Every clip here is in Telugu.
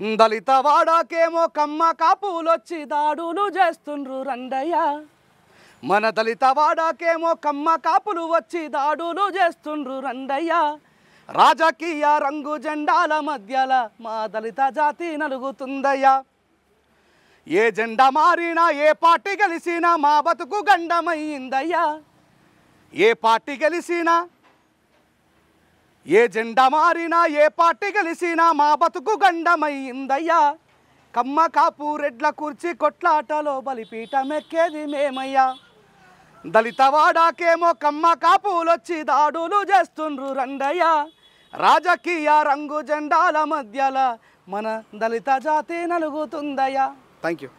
దళిత వాడాకేమో కమ్మ కాపులొచ్చి దాడులు చేస్తుండ్రు రండయ్య. మన దళిత వాడాకేమో కమ్మ కాపులు వచ్చి దాడులు చేస్తుండ్రు రండయ్య. రాజకీయ రంగు జెండాల మధ్యల మా దళిత జాతి నలుగుతుందయ్యా. ఏ జెండా మారినా ఏ పార్టీ గెలిచినా మా బతుకు గండమైందయ్యా. ఏ పార్టీ గెలిచినా ఏ జెండా మారినా ఏ పార్టీ గెలిచినా మా బతుకు గండమైందయ్యా. కమ్మ కాపు రెడ్ల కుర్చీ కొట్లాటలో బలిపీఠమెక్కేది మేమయ్యా. దళిత వాడాకేమో కమ్మ కాపులొచ్చి దాడులు చేస్తుండ్రు రండయ్యా. రాజకీయ రంగు జెండాల మధ్యల మన దళిత జాతి నలుగుతుందయ్యా. Thank you.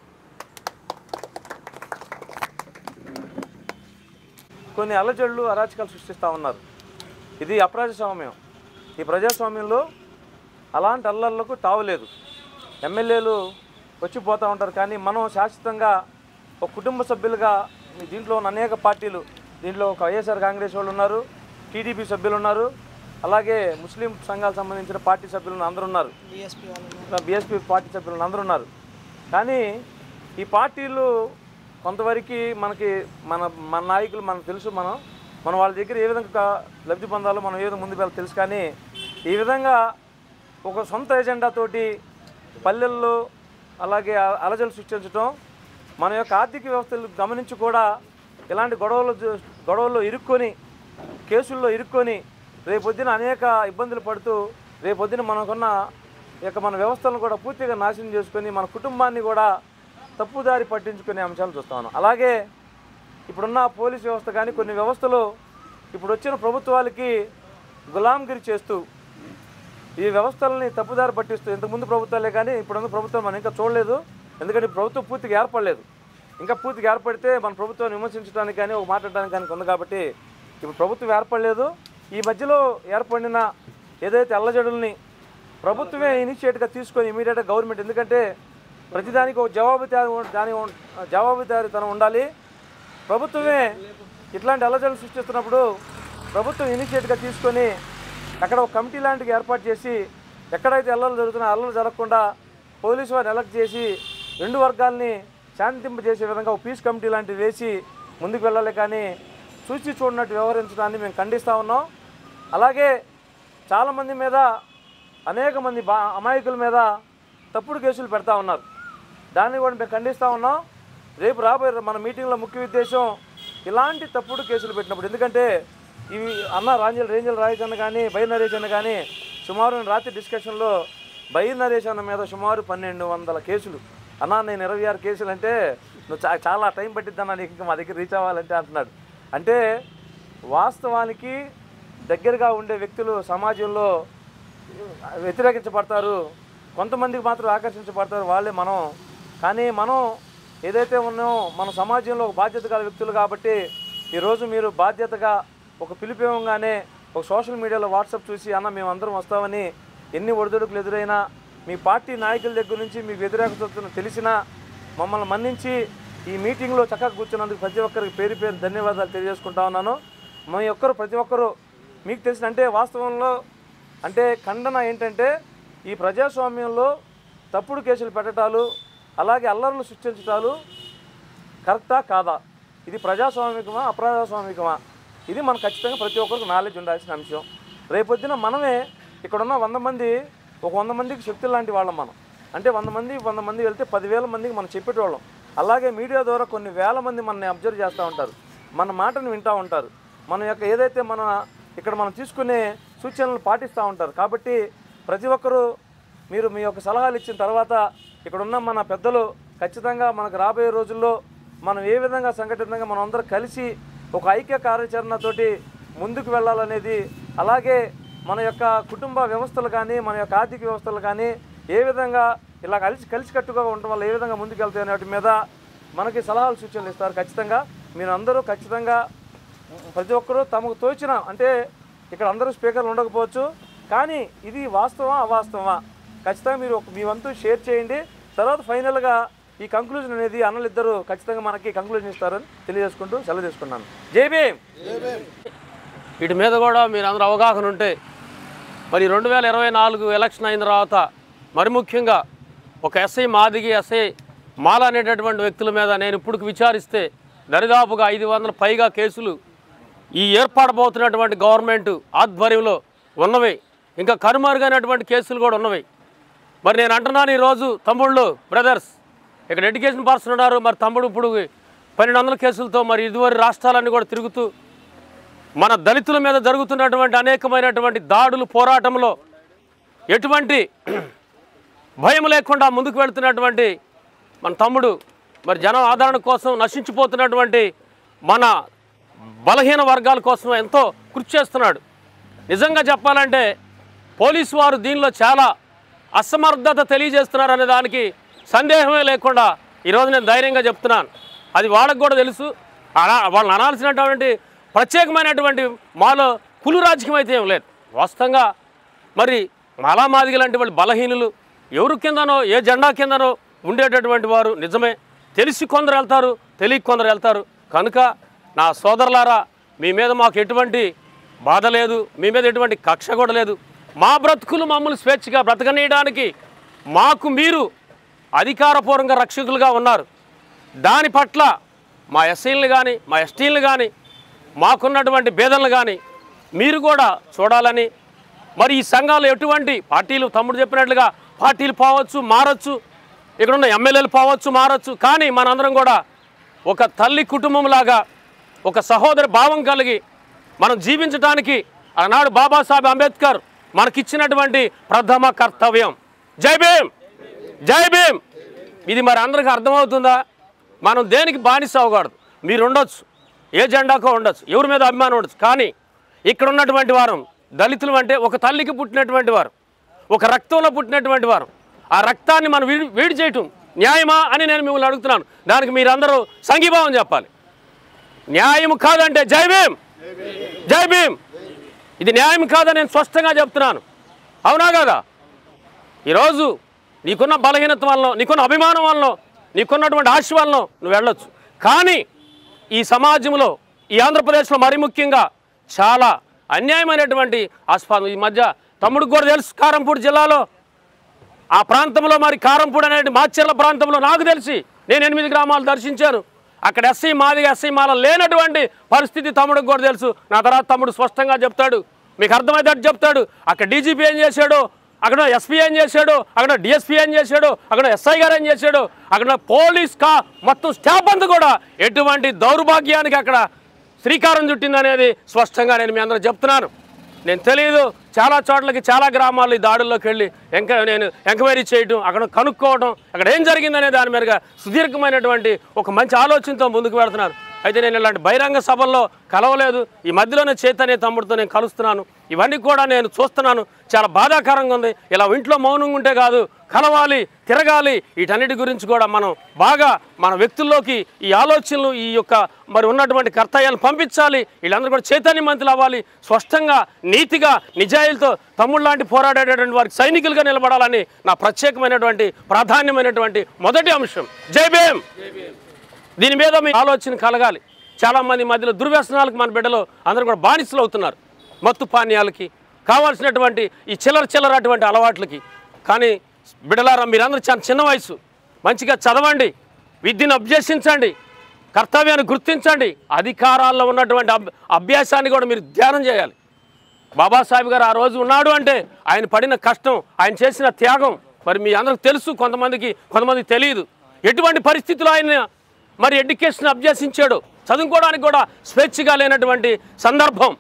కొన్ని అలజడులు అరాచకాలు సృష్టిస్తూ ఉన్నారు. ఇది అప్రజాస్వామ్యం. ఈ ప్రజాస్వామ్యంలో అలాంటి అల్లర్లకు తావులేదు. ఎమ్మెల్యేలు వచ్చిపోతూ ఉంటారు, కానీ మనం శాశ్వతంగా ఒక కుటుంబ సభ్యులుగా దీంట్లో ఉన్న అనేక పార్టీలు, దీంట్లో ఒక వైఎస్ఆర్ కాంగ్రెస్ వాళ్ళు ఉన్నారు, టీడీపీ సభ్యులు ఉన్నారు, అలాగే ముస్లిం సంఘాలకు సంబంధించిన పార్టీ సభ్యులు అందరూ ఉన్నారు, బీఎస్పీ పార్టీ సభ్యులు అందరూ ఉన్నారు. కానీ ఈ పార్టీలు కొంతవరకు మనకి మన నాయకులు మనకు తెలుసు, మన వాళ్ళ దగ్గర ఏ విధంగా లబ్ధి పొందాలో మనం ఏ విధంగా ముందుకు వెళ్ళాలో తెలుసు. కానీ ఈ విధంగా ఒక సొంత ఎజెండాతోటి పల్లెల్లో అలాగే అలజలు సృష్టించడం, మన యొక్క ఆర్థిక వ్యవస్థలు గమనించి కూడా ఇలాంటి గొడవల్లో ఇరుక్కొని, కేసుల్లో ఇరుక్కొని రేపొద్దున అనేక ఇబ్బందులు పడుతూ రేపొద్దున మనకున్న మన వ్యవస్థలను కూడా పూర్తిగా నాశనం చేసుకొని మన కుటుంబాన్ని కూడా తప్పుదారి పట్టించుకునే అంశాలు చూస్తా ఉన్నాం. అలాగే ఇప్పుడున్న పోలీస్ వ్యవస్థ కానీ కొన్ని వ్యవస్థలు ఇప్పుడు వచ్చిన ప్రభుత్వాలకి గులాంగిరి చేస్తూ ఈ వ్యవస్థలని తప్పుదారి పట్టిస్తూ, ఇంతకుముందు ప్రభుత్వాలే కానీ ఇప్పుడున్న ప్రభుత్వం మనం ఇంకా చూడలేదు. ఎందుకంటే ప్రభుత్వం పూర్తిగా ఏర్పడలేదు. ఇంకా పూర్తిగా ఏర్పడితే మన ప్రభుత్వాన్ని విమర్శించడానికి కానీ ఒక మాట్లాడడానికి కానీ ఉంది. కాబట్టి ఇప్పుడు ప్రభుత్వం ఏర్పడలేదు. ఈ మధ్యలో ఏర్పడిన ఏదైతే అల్లజడుల్ని ప్రభుత్వమే ఇనిషియేట్గా తీసుకొని ఇమీడియట్గా గవర్నమెంట్, ఎందుకంటే ప్రతిదానికి ఒక జవాబుదారీతనం ఉండాలి. ప్రభుత్వమే ఇట్లాంటి అల్లజడులు సృష్టిస్తున్నప్పుడు ప్రభుత్వం ఇనిషియేట్గా తీసుకొని అక్కడ ఒక కమిటీ లాంటివి ఏర్పాటు చేసి ఎక్కడైతే అల్లర్లు జరుగుతున్నాయో అల్లర్లు జరగకుండా పోలీసు వారిని ఎలక్ట్ చేసి రెండు వర్గాల్ని శాంతింపజేసే విధంగా ఒక పీస్ కమిటీ లాంటివి వేసి ముందుకు వెళ్ళాలి. కానీ చూసి చూడనట్టు వ్యవహరించడాన్ని మేము ఖండిస్తూ ఉన్నాం. అలాగే చాలామంది మీద, అనేక మంది అమాయకుల మీద తప్పుడు కేసులు పెడతా ఉన్నారు. దాన్ని కూడా మేము ఖండిస్తూ ఉన్నాం. రేపు రాబోయే మన మీటింగ్లో ముఖ్య ఉద్దేశం ఇలాంటి తప్పుడు కేసులు పెట్టినప్పుడు, ఎందుకంటే ఇవి రేంజల్ రాజేష్ అన్న కానీ బైర్ నరేష్ అన్న కానీ సుమారు రాత్రి డిస్కషన్లో బైర్ నరేష్ అన్న మీద సుమారు 1200 కేసులు. అన్నా నేను 26 కేసులు అంటే నువ్వు చాలా టైం పట్టిద్దన్నా నీకు మా దగ్గర రీచ్ అవ్వాలంటే అంటున్నాడు. అంటే వాస్తవానికి దగ్గరగా ఉండే వ్యక్తులు సమాజంలో వ్యతిరేకించబడతారు, కొంతమందికి మాత్రం ఆకర్షించబడతారు, వాళ్ళే మనం. కానీ మనం ఏదైతే ఉన్నామో మన సమాజంలో ఒక బాధ్యత గల వ్యక్తులు కాబట్టి ఈరోజు మీరు బాధ్యతగా ఒక పిలిపివ్వగానే ఒక సోషల్ మీడియాలో వాట్సాప్ చూసి అన్న మేమందరం వస్తామని ఎన్ని ఒడిదుడుకులు ఎదురైనా మీ పార్టీ నాయకుల దగ్గర నుంచి మీకు వ్యతిరేకతను తెలిసినా మమ్మల్ని మన్నించి ఈ మీటింగ్లో చక్కగా కూర్చున్నందుకు ప్రతి ఒక్కరికి పేరు ధన్యవాదాలు తెలియజేసుకుంటా ఉన్నాను. ప్రతి ఒక్కరు మీకు తెలిసిన అంటే వాస్తవంలో అంటే ఖండన ఏంటంటే ఈ ప్రజాస్వామ్యంలో తప్పుడు కేసులు పెట్టడాలు అలాగే అల్లర్లు సృష్టించడాలు కరెక్టా కాదా, ఇది ప్రజాస్వామికమా అప్రజాస్వామికమా, ఇది మనం ఖచ్చితంగా ప్రతి ఒక్కరికి నాలెడ్జ్ ఉండాల్సిన అంశం. రేపొద్దున మనమే ఇక్కడున్న 100 మంది ఒక 100 మందికి శక్తులు లాంటి వాళ్ళం మనం. అంటే 100 మంది వెళ్తే 10,000 మందికి మనం చెప్పేటోళ్ళం. అలాగే మీడియా ద్వారా కొన్ని వేల మంది మనల్ని అబ్జర్వ్ చేస్తూ ఉంటారు, మన మాటను వింటూ ఉంటారు, మన యొక్క ఏదైతే ఇక్కడ మనం తీసుకునే సూచనలు పాటిస్తూ ఉంటారు. కాబట్టి ప్రతి ఒక్కరూ మీరు మీ యొక్క సలహాలు ఇచ్చిన తర్వాత ఇక్కడున్న మన పెద్దలు ఖచ్చితంగా మనకు రాబోయే రోజుల్లో మనం ఏ విధంగా సంఘటితంగా మనం అందరం కలిసి ఒక ఐక్య కార్యాచరణతోటి ముందుకు వెళ్ళాలనేది, అలాగే మన యొక్క కుటుంబ వ్యవస్థలు కానీ మన యొక్క ఆర్థిక వ్యవస్థలు కానీ ఏ విధంగా ఇలా కలిసికట్టుగా ఉండటం వల్ల ఏ విధంగా ముందుకు వెళ్తాయి అనే వాటి మీద మనకి సలహాలు సూచనలు ఇస్తారు. ఖచ్చితంగా మీరు అందరూ ఖచ్చితంగా ప్రతి ఒక్కరూ తమకు తోచిన, అంటే ఇక్కడ అందరూ స్పీకర్లు ఉండకపోవచ్చు, కానీ ఇది వాస్తవమా అవాస్తవమా ఖచ్చితంగా మీరు మీ వంతు షేర్ చేయండి. తర్వాత ఫైనల్గా ఈ కంక్లూజన్ అనేది అన్నలిద్దరూ ఖచ్చితంగా మనకి కంక్లూజన్ ఇస్తారని తెలియజేసుకుంటూ సెలవు తీసుకున్నాను. జై భీమ్. వీటి మీద కూడా మీరు అందరూ అవగాహన ఉంటే మరి 2024 ఎలక్షన్ అయిన తర్వాత మరి ముఖ్యంగా ఒక ఎస్ఐ మాదిగి, ఎస్ఐ మాల అనేటటువంటి వ్యక్తుల మీద నేను ఇప్పుడు విచారిస్తే దరిదాపుగా 500 పైగా కేసులు ఈ ఏర్పడబోతున్నటువంటి గవర్నమెంట్ ఆధ్వర్యంలో ఉన్నవి. ఇంకా కనుమరుగైనటువంటి కేసులు కూడా ఉన్నవి. మరి నేను అంటున్నాను ఈరోజు తమ్ముళ్ళు, బ్రదర్స్, ఇక్కడ ఎడ్యుకేషన్ పర్సన్ ఉన్నారు. మరి తమ్ముడు ఇప్పుడు 1200 కేసులతో మరి ఇదివరకు రాష్ట్రాలన్నీ కూడా తిరుగుతూ మన దళితుల మీద జరుగుతున్నటువంటి అనేకమైనటువంటి దాడులు, పోరాటంలో ఎటువంటి భయం లేకుండా ముందుకు వెళుతున్నటువంటి మన తమ్ముడు మరి జనం ఆదరణ కోసం నశించిపోతున్నటువంటి మన బలహీన వర్గాల కోసం ఎంతో కృషి చేస్తున్నాడు. నిజంగా చెప్పాలంటే పోలీసు వారు దీనిలో చాలా అసమర్థత తెలియజేస్తున్నారనే దానికి సందేహమే లేకుండా ఈరోజు నేను ధైర్యంగా చెప్తున్నాను. అది వాళ్ళకు కూడా తెలుసు. వాళ్ళని అనాల్సినటువంటి ప్రత్యేకమైనటువంటి మాలో కులు రాజకీయం అయితే ఏం లేదు. వాస్తవంగా మరి మాలా మాదిగ లాంటి వాళ్ళు బలహీనులు, ఎవరు కిందనో ఏ జెండా కిందనో ఉండేటటువంటి వారు నిజమే. తెలిసి కొందరు వెళ్తారు, తెలియక కొందరు వెళ్తారు. కనుక నా సోదరులారా, మీ మీద మాకు ఎటువంటి బాధ లేదు, మీ మీద ఎటువంటి కక్ష కూడా లేదు. మా బ్రతుకులు మమ్మల్ని స్వేచ్ఛగా బ్రతకనీయడానికి మాకు మీరు అధికారపూర్వకంగా రక్షకులుగా ఉన్నారు. దాని పట్ల మా ఎస్సీలను కానీ, మా ఎస్టీలను కానీ, మాకున్నటువంటి భేదలను కానీ మీరు కూడా చూడాలని, మరి ఈ సంఘాలు ఎటువంటి పార్టీలు, తమ్ముడు చెప్పినట్లుగా పార్టీలు పోవచ్చు, మారచ్చు, ఇక్కడున్న ఎమ్మెల్యేలు పోవచ్చు, మారచ్చు, కానీ మనందరం కూడా ఒక తల్లి కుటుంబంలాగా ఒక సహోదర భావం కలిగి మనం జీవించడానికి ఆనాడు బాబాసాహెబ్ అంబేద్కర్ మనకిచ్చినటువంటి ప్రథమ కర్తవ్యం. జై భీమ్, జై భీమ్. ఇది మరి అందరికీ అర్థమవుతుందా? మనం దేనికి బానిస అవ్వకూడదు. మీరు ఉండొచ్చు, ఏ జెండాకో ఉండొచ్చు, ఎవరి మీద అభిమానం ఉండొచ్చు, కానీ ఇక్కడ ఉన్నటువంటి వారు దళితులు అంటే ఒక తల్లికి పుట్టినటువంటి వారు, ఒక రక్తంలో పుట్టినటువంటి వారు. ఆ రక్తాన్ని మనం వీడి చేయటం న్యాయమా అని నేను మిమ్మల్ని అడుగుతున్నాను. దానికి మీరందరూ సంఘీభావం చెప్పాలి. న్యాయం కాదంటే జై భీమ్, జై భీమ్. ఇది న్యాయం కాదని నేను స్పష్టంగా చెప్తున్నాను. అవునా కదా? ఈరోజు నీకున్న బలహీనత వల్ల, నీకున్న అభిమానం వల్ల, నీకున్నటువంటి ఆశ వల్ల నువ్వు వెళ్ళొచ్చు. కానీ ఈ సమాజంలో, ఈ ఆంధ్రప్రదేశ్లో మరి ముఖ్యంగా చాలా అన్యాయమైనటువంటి ఆస్పదం. ఈ మధ్య తమ్ముడికి కూడా తెలుసు, కారంపూడి జిల్లాలో ఆ ప్రాంతంలో మరి కారంపూడి అనే మాచర్ల ప్రాంతంలో నాకు తెలిసి నేను 8 గ్రామాలు దర్శించాను. అక్కడ ఎస్సీ మాదిగా, ఎస్సీ మాల లేనటువంటి పరిస్థితి తమ్ముడికి కూడా తెలుసు. నా తర్వాత తమ్ముడు స్పష్టంగా చెప్తాడు, మీకు అర్థమయ్యేటట్టు చెప్తాడు. అక్కడ డీజీపీ ఏం చేశాడు, అక్కడ ఎస్పీ ఏం చేశాడు, అక్కడ డిఎస్పీ ఏం చేశాడు, అక్కడ ఎస్ఐ గారు ఏం చేశాడు, అక్కడ పోలీస్ మొత్తం స్టాఫ్ అంతా కూడా ఎటువంటి దౌర్భాగ్యానికి అక్కడ శ్రీకారం చుట్టిందనేది స్పష్టంగా నేను మీ అందరూ చెప్తున్నాను. నేను తెలియదు, చాలా చోట్లకి, చాలా గ్రామాల్లో ఈ దాడుల్లోకి వెళ్ళి నేను ఎంక్వైరీ చేయడం, అక్కడ కనుక్కోవడం, అక్కడ ఏం జరిగిందనే దాని మీదుగా సుదీర్ఘమైనటువంటి ఒక మంచి ఆలోచనతో ముందుకు వెళ్తున్నారు. అయితే నేను ఇలాంటి బహిరంగ సభల్లో కలవలేదు. ఈ మధ్యలోనే చైతన్య తమ్ముడితో నేను కలుస్తున్నాను. ఇవన్నీ కూడా నేను చూస్తున్నాను. చాలా బాధాకరంగా ఉంది. ఇలా ఇంట్లో మౌనంగా ఉంటే కాదు, కలవాలి, తిరగాలి. వీటన్నిటి గురించి కూడా మనం బాగా మన వ్యక్తుల్లోకి ఈ ఆలోచనలు, ఈ యొక్క మరి ఉన్నటువంటి కర్తవ్యాలను పంపించాలి. వీళ్ళందరూ కూడా చైతన్యవంతులు అవ్వాలి. స్పష్టంగా, నీతిగా, నిజాయితీతో తమ్ముళ్ళలాంటి పోరాడేటటువంటి వారికి సైనికులుగా నిలబడాలని నా ప్రత్యేకమైనటువంటి ప్రాధాన్యమైనటువంటి మొదటి అంశం. జై భీమ్. దీని మీద మీ ఆలోచన కలగాలి. చాలామంది మధ్యలో దుర్వ్యసనాలకు మన బిడ్డలు అందరూ కూడా బానిసలు అవుతున్నారు. మత్తు పానీయాలకి, కావాల్సినటువంటి ఈ చిల్లర అటువంటి అలవాట్లకి. కానీ బిడ్డలారా, మీరందరూ చాలా చిన్న వయసు, మంచిగా చదవండి, విద్యను అభ్యసించండి, కర్తవ్యాన్ని గుర్తించండి. అధికారాల్లో ఉన్నటువంటి అభ్యాసాన్ని కూడా మీరు ధ్యానం చేయాలి. బాబాసాహెబ్ గారు ఆ రోజు ఉన్నాడు అంటే ఆయన పడిన కష్టం, ఆయన చేసిన త్యాగం మరి మీ అందరికి తెలుసు. కొంతమందికి తెలియదు. ఎటువంటి పరిస్థితుల్లో ఆయన మరి ఎడ్యుకేషన్ అభ్యసించాడు. చదువుకోవడానికి కూడా స్వేచ్ఛగా లేనటువంటి సందర్భం,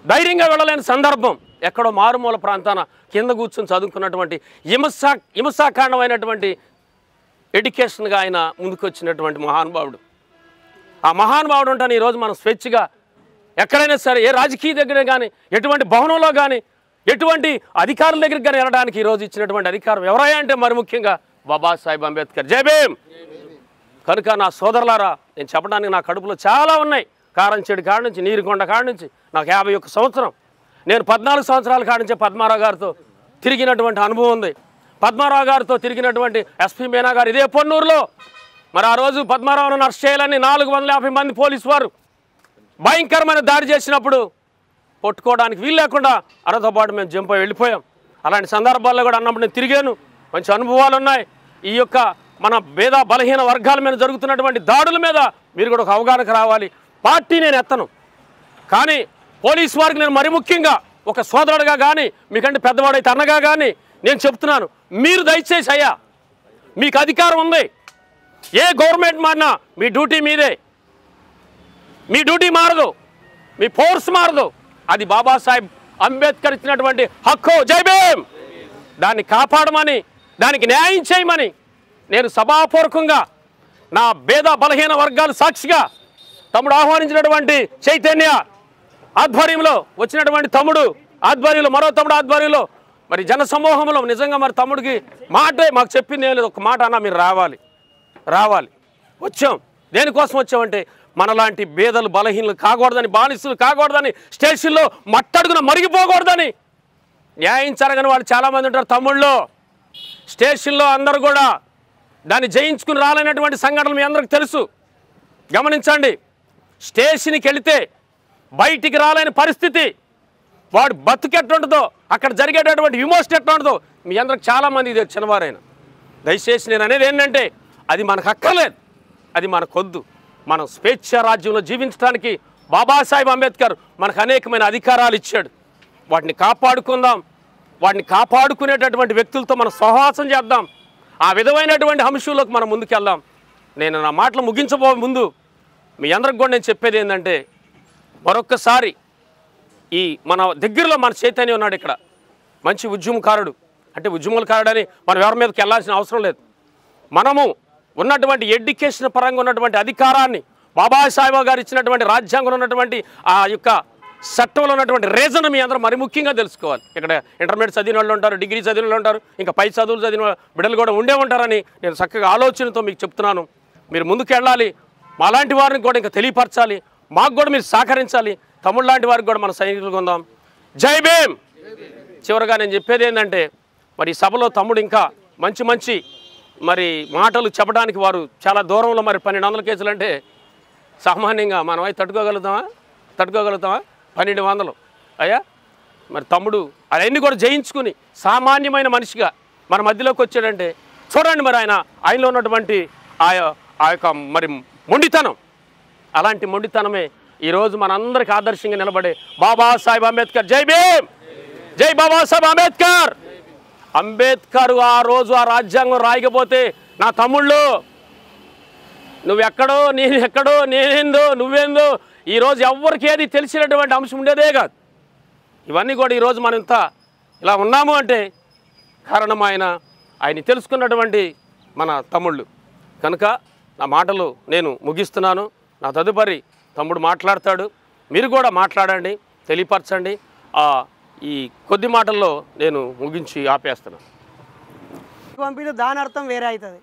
ధైర్యంగా వెళ్ళలేని సందర్భం, ఎక్కడో మారుమూల ప్రాంతాన కింద కూర్చొని చదువుకున్నటువంటి హింసాకాండమైనటువంటి ఎడ్యుకేషన్గా ఆయన ముందుకు వచ్చినటువంటి మహానుభావుడు. ఆ మహానుభావుడు ఉంటాను ఈరోజు మనం స్వేచ్ఛగా ఎక్కడైనా సరే, ఏ రాజకీయ దగ్గర కానీ, ఎటువంటి భవనంలో కానీ, ఎటువంటి అధికారుల దగ్గరికి కానీ వెళ్ళడానికి ఈరోజు ఇచ్చినటువంటి అధికారం ఎవరయ్యా అంటే మరి ముఖ్యంగా బాబాసాహెబ్ అంబేద్కర్. జై భీమ్. కనుక నా సోదరులారా, నేను చెప్పడానికి నా కడుపులో చాలా ఉన్నాయి. కారంచేడు కాడ నుంచి, నీరుకొండ కాడ నుంచి నాకు 51 సంవత్సరం. నేను 14 సంవత్సరాల కాడ నుంచే పద్మారావు గారితో తిరిగినటువంటి అనుభవం ఉంది. పద్మారావు గారితో తిరిగినటువంటి ఎస్పీ మీనా గారు ఇదే పొన్నూరులో. మరి ఆ రోజు పద్మారావును అరెస్ట్ చేయాలని 450 మంది పోలీసు వారు భయంకరమైన దాడి చేసినప్పుడు పట్టుకోవడానికి వీలు లేకుండా అరతో పాటు మేము జంప్ వెళ్ళిపోయాం. అలాంటి సందర్భాల్లో కూడా అన్నప్పుడు నేను తిరిగాను. మంచి అనుభవాలు ఉన్నాయి. ఈ యొక్క మన భేద బలహీన వర్గాల మీద జరుగుతున్నటువంటి దాడుల మీద మీరు కూడా ఒక అవగాహనకు రావాలి. పార్టీ నేను ఎత్తను, కానీ పోలీసు వారికి నేను మరి ముఖ్యంగా ఒక సోదరుడుగా కానీ మీకంటే పెద్దవాడైతే అన్నగా కానీ నేను చెప్తున్నాను, మీరు దయచేసి అయ్యా, మీకు అధికారం ఉంది. ఏ గవర్నమెంట్ మారినా మీ డ్యూటీ మీదే, మీ డ్యూటీ మారదు, మీ ఫోర్స్ మారదు. అది బాబాసాహెబ్ అంబేద్కర్ ఇచ్చినటువంటి హక్కు. జై భీమ్. దాన్ని కాపాడమని, దానికి న్యాయం చేయమని నేను సభాపూర్వకంగా నా భేద బలహీన వర్గాల సాక్షిగా తమ్ముడు ఆహ్వానించినటువంటి చైతన్య ఆధ్వర్యంలో వచ్చినటువంటి తమ్ముడు ఆధ్వర్యంలో, మరో తమ్ముడు ఆధ్వర్యంలో మరి జన సమూహంలో నిజంగా మరి తమ్ముడికి మాటే మాకు చెప్పింది ఏం లేదు. ఒక మాట అన్నా మీరు రావాలి వచ్చాం. దేనికోసం వచ్చామంటే మనలాంటి భేదలు బలహీనలు కాకూడదని, బానిసలు కాకూడదని, స్టేషన్లో మట్టడుగున మరిగిపోకూడదని. న్యాయం జరగని వాళ్ళు చాలామంది ఉంటారు తమ్ముళ్ళు. స్టేషన్లో అందరూ కూడా దాన్ని జయించుకుని రాలేనటువంటి సంఘటనలు మీ అందరికి తెలుసు. గమనించండి, స్టేషన్కి వెళితే బయటికి రాలేని పరిస్థితి, వాడు బతుకు ఎట్లుంటుందో, అక్కడ జరిగేటటువంటి విమోషన్ ఎట్లా ఉంటుందో మీ అందరికి చాలామంది ఇది చిన్నవారైన. దయచేసి నేను అనేది ఏంటంటే అది మనకు అక్కర్లేదు, అది మనకొద్దు. మనం స్వేచ్ఛ రాజ్యంలో జీవించడానికి బాబాసాహెబ్ అంబేద్కర్ మనకు అనేకమైన అధికారాలు ఇచ్చాడు. వాటిని కాపాడుకుందాం. వాటిని కాపాడుకునేటటువంటి వ్యక్తులతో మనం సహవాసం చేద్దాం. ఆ విధమైనటువంటి అంశంలోకి మనం ముందుకెళ్దాం. నేను నా మాటలు ముగించబో ముందు మీ అందరికి కూడా నేను చెప్పేది ఏంటంటే, మరొక్కసారి ఈ మన దగ్గరలో మన చైతన్యం ఉన్నాడు ఇక్కడ, మంచి ఉద్యమకారుడు. అంటే ఉద్యమకారుడని మనం ఎవరి మీదకి వెళ్ళాల్సిన అవసరం లేదు. మనము ఉన్నటువంటి ఎడ్యుకేషన్ పరంగా ఉన్నటువంటి అధికారాన్ని బాబాసాహెబ్ గారు ఇచ్చినటువంటి రాజ్యాంగంలో ఉన్నటువంటి ఆ యొక్క చట్టంలో ఉన్నటువంటి రీజన్ మీ అందరూ మరి ముఖ్యంగా తెలుసుకోవాలి. ఇక్కడ ఇంటర్మీడియట్ చదివిన వాళ్ళు ఉంటారు, డిగ్రీ చదివిన వాళ్ళు ఉంటారు, ఇంకా పై చదువులు చదివిన బిడ్డలు కూడా ఉండే ఉంటారని నేను చక్కగా ఆలోచనతో మీకు చెప్తున్నాను. మీరు ముందుకు వెళ్ళాలి, మాలాంటి వారిని కూడా ఇంకా తెలియపరచాలి, మాకు కూడా మీరు సహకరించాలి. తమ్ముడు లాంటి వారికి కూడా మన సైనికులుగా ఉందాం. జై భీమ్. చివరిగా నేను చెప్పేది ఏంటంటే, మరి సభలో తమ్ముడు ఇంకా మంచి మంచి మరి మాటలు చెప్పడానికి వారు చాలా దూరంలో, మరి 1200 కేసులు అంటే సామాన్యంగా మనం అయితే తట్టుకోగలుగుతామా? 1200 అయ్యా. మరి తమ్ముడు అవన్నీ కూడా జయించుకుని సామాన్యమైన మనిషిగా మన మధ్యలోకి వచ్చాడంటే చూడండి, మరి ఆయనలో ఉన్నటువంటి ఆ యొక్క మరి మొండితనం, అలాంటి మొండితనమే ఈరోజు మనందరికీ ఆదర్శంగా నిలబడే బాబాసాహెబ్ అంబేద్కర్. జై భీమ్. జై బాబాసాహెబ్ అంబేద్కర్. అంబేద్కర్ ఆ రోజు ఆ రాజ్యాంగం రాయకపోతే నా తమ్ముళ్ళు నువ్వెక్కడో నేను ఎక్కడో, నేనేందో నువ్వేందో ఈరోజు ఎవరికి ఏది తెలిసినటువంటి అంశం ఉండేదే కాదు. ఇవన్నీ కూడా ఈరోజు మనం ఇంత ఇలా ఉన్నాము అంటే కారణం ఆయన తెలుసుకున్నటువంటి మన తమ్ముళ్ళు. కనుక నా మాటలు నేను ముగిస్తున్నాను. నా తదుపరి తమ్ముడు మాట్లాడతాడు, మీరు కూడా మాట్లాడండి, తెలియపరచండి. ఈ కొద్ది మాటల్లో నేను ముగించి ఆపేస్తున్నాను. పంపితే దాని అర్థం వేరే అవుతుంది.